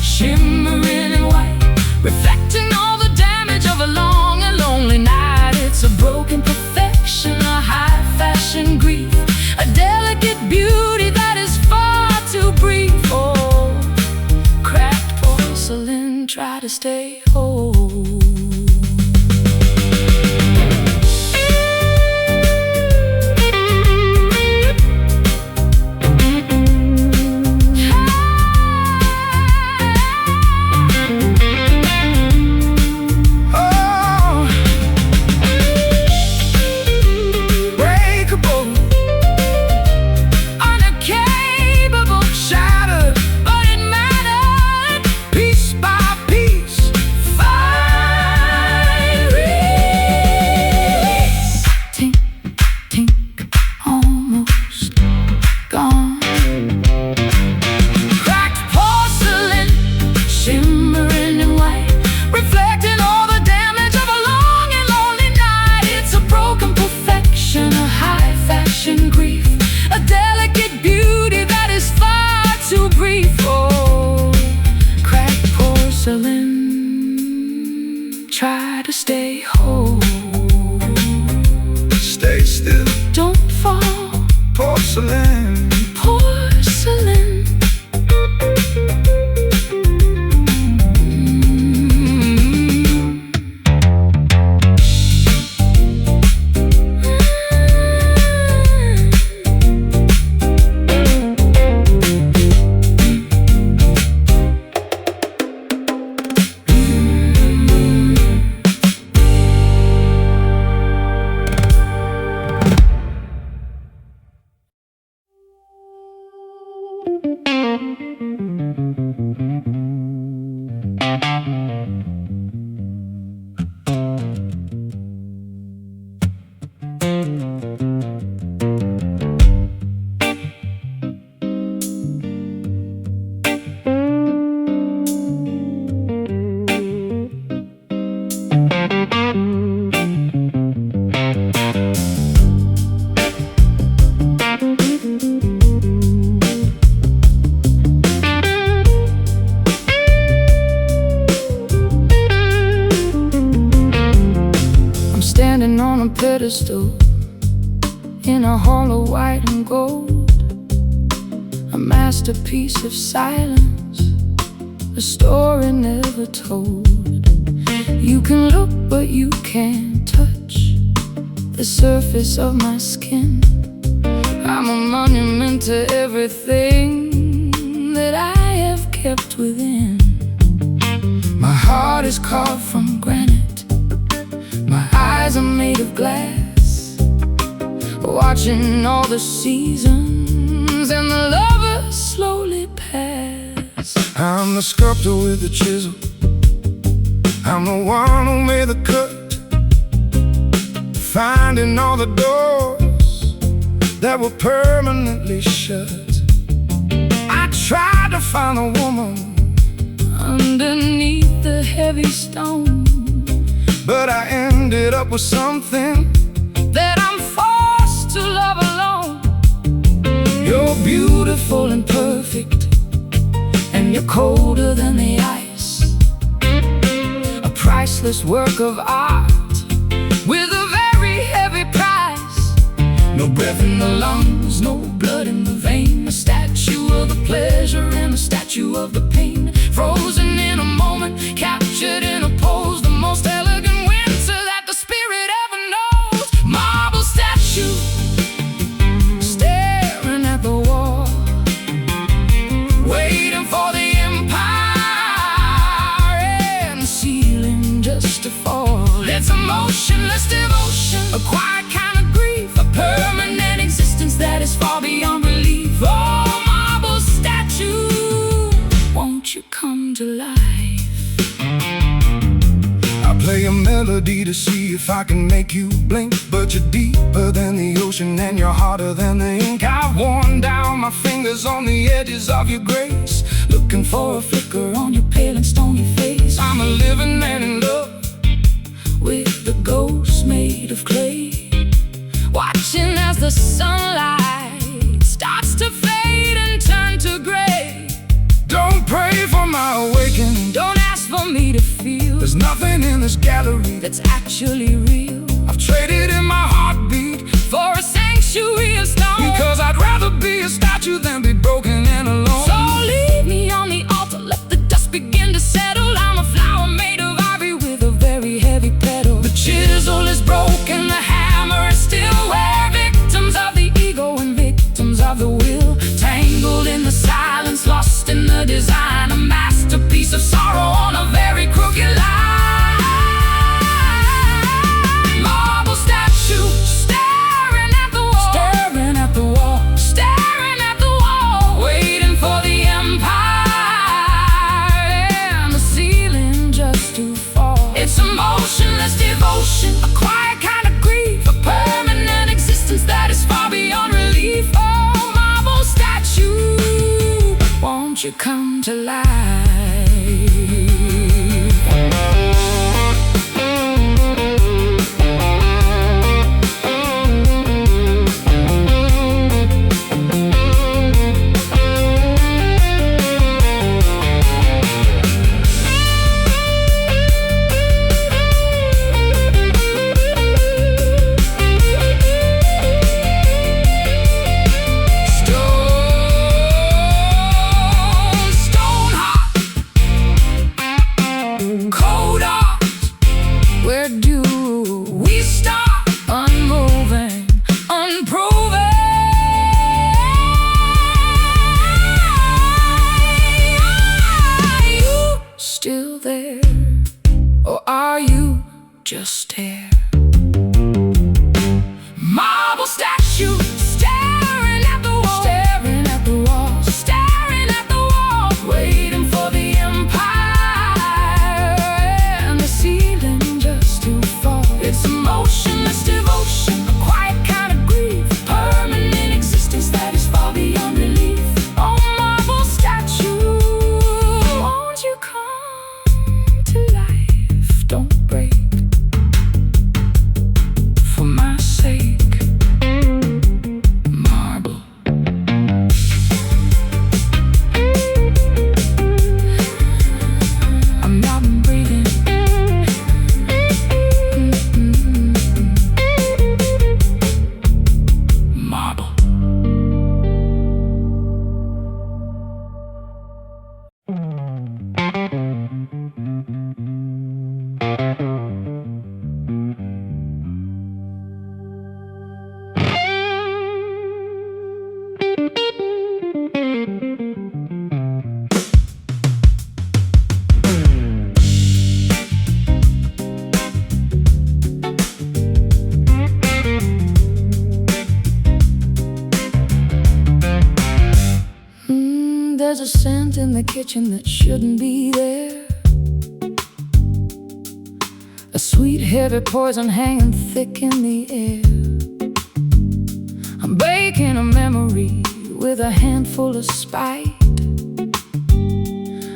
shimmering in white, reflecting all the damage of a long and lonely night. It's a broken perfection, a high fashion grief, a delicate beauty that is far too brief. Oh, cracked porcelain, try to stay whole. oh, breakable, Uncapable, shattered, but it mattered. piece by piece. Fine release. Tink, tink, almost gone. Cracked porcelain, shimmering in white, reflecting all the damage of a long and lonely night. It's a broken perfection, a high fashion grief, a delicate beauty that is far too brief. Oh, cracked porcelain, try to stay whole. Stay still, Don't fall, porcelain. porcelain. pedestal in a hollow white and gold, a masterpiece of silence, a story never told. You can look but you can't touch the surface of my skin. I'm a monument to everything that I have kept within. My heart is carved from granite, my eyes are made of glass, watching all the seasons and the lovers slowly pass. I'm the sculptor with the chisel, I'm the one who made the cut, finding all the doors that were permanently shut. I tried to find a woman underneath the heavy stone, but I ended up with something that I'm forced to love alone. You're Beautiful and perfect, and you're colder than the ice, a priceless work of art with a very heavy price. no breath in the lungs, No blood in the vein, a statue of the pleasure and a statue of the pain, frozen in a moment, captured in a pose, the most elegant winter that the spirit ever knows. Marble statue, staring at the wall, waiting for the empire and the ceiling just to fall. It's a motionless devotion, a quiet kind of grief, a permanent existence that is far beyond relief. Oh, marble statue, won't you come to life? I play a melody to see if I can make you blink, but you're deeper than the ocean and you're harder than the ink. I've worn down my fingers on the edges of your grace, Looking for a flicker on your pale and stony face. I'm a living man in love with the ghost made of clay, watching as the sunlight starts to fade and turn to gray. Don't pray for my awakening, Don't ask for me to feel there's nothing in this gallery that's actually real. I've traded in my heartbeat For a sanctuary of stone, because I'd rather be a statue than be broken and alone. so leave me on the altar, let the dust begin to settle. I'm a flower made of ivory with a very heavy petal. The chisel is broken, the hammer is still where victims of the ego and victims of the will, tangled in the silence, lost in the design, a masterpiece of sorrow on a very crooked line. Marble statue, staring at the wall, Staring at the wall, staring at the wall, waiting for the empire and the ceiling just to fall. It's a motionless devotion, a quiet kind of grief, a permanent existence that is far beyond relief. Oh, marble statue, won't you come to life? Stone heart, cold heart, where do we start? Unmoving, unproven. Are you still there, or are you just there? Marble statue, staring at the wall, staring at the wall, staring at the wall, waiting for the empire and the ceiling just to fall. It's a motionless devotion, a quiet kind of grief, permanent existence that is far beyond relief. Oh, marble statue, won't you come to life? Don't break, there's a scent in the kitchen that shouldn't be there. A sweet heavy poison hanging thick in the air. I'm baking a memory with a handful of spite,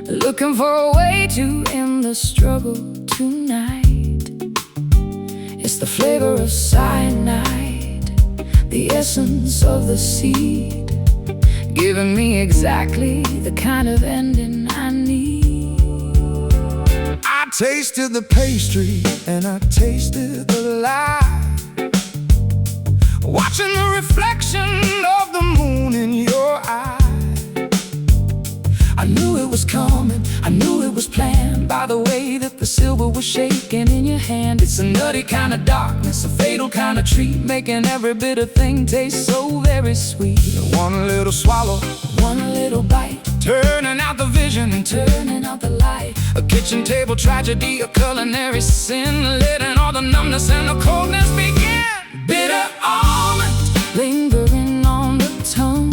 looking for a way to end the struggle tonight. It's the flavor of cyanide, the essence of the seed, giving me exactly the kind of ending I need. I tasted the pastry and I tasted the lie, watching the reflection of the moon in your eye. I knew it was coming, I knew it was planned, by the way that the silver was shaking in your hand. It's a nutty kind of darkness, a fatal kind of treat, making every bitter thing taste so very sweet. One little swallow, one little bite, turning out the vision and turning out the light. A kitchen table tragedy, a culinary sin, letting all the numbness and the coldness begin. Bitter almond, lingering on the tongue,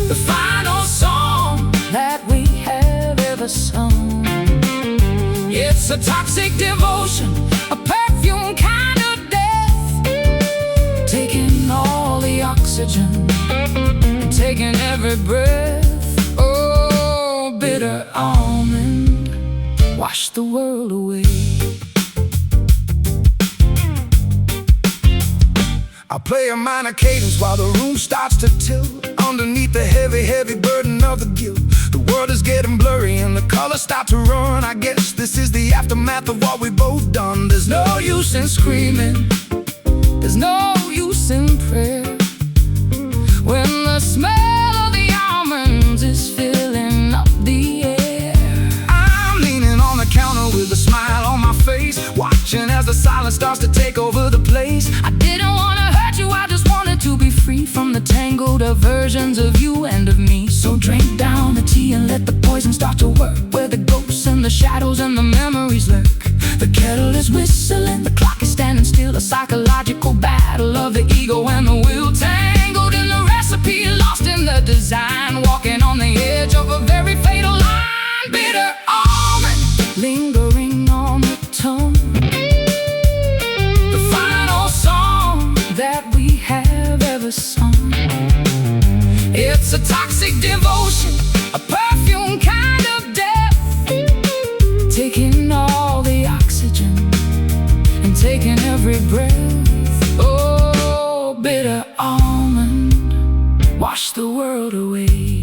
the final song that we have ever sung. It's a toxic devotion, a perfume kind of death, taking all the oxygen, taking every breath. Oh, bitter almond, wash the world away. I play a minor cadence while the room starts to tilt underneath the heavy, heavy burden of the guilt. The world is getting blurry and the colors start to run. I guess this is the aftermath of what we've both done. There's no use in screaming, there's no use in prayer, when the smell of the almonds is filling up the air. I'm leaning on the counter with a smile on my face, watching as the silence starts to take over the place. I didn't want to hurt you, I just wanted to be free from the tangled versions of you and of me. So drink down the tea and let the poison start to work, where the ghosts and the shadows and the memories lurk. The kettle is whistling, the clock is standing still, a psychological battle of the ego and the will, tangled in the recipe, lost in the design, walking on the edge of a very fatal line. Bitter almond, lingering on the tongue, the final song that we have ever sung. It's a toxic devotion, a perfume kind of death, taking all the oxygen and taking every breath. Oh, bitter almond, wash the world away.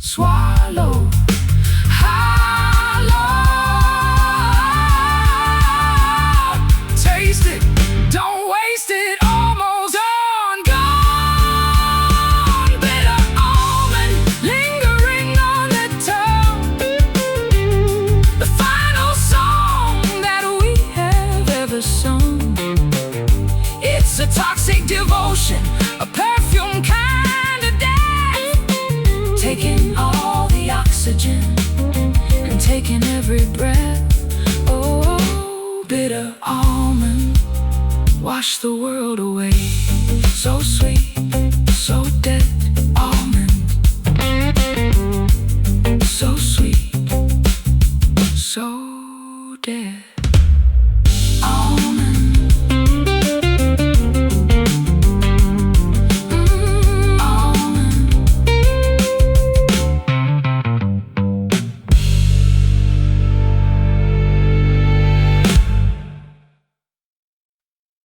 Swallow, hollow, taste it, don't waste it, almost on gone. Bitter almond, lingering on the tongue, the final song that we have ever sung. It's a toxic devotion, a perfume kind of death, taking all the oxygen and taking every breath. Oh, bitter almond, wash the world away. So sweet, so dead almond, so sweet, so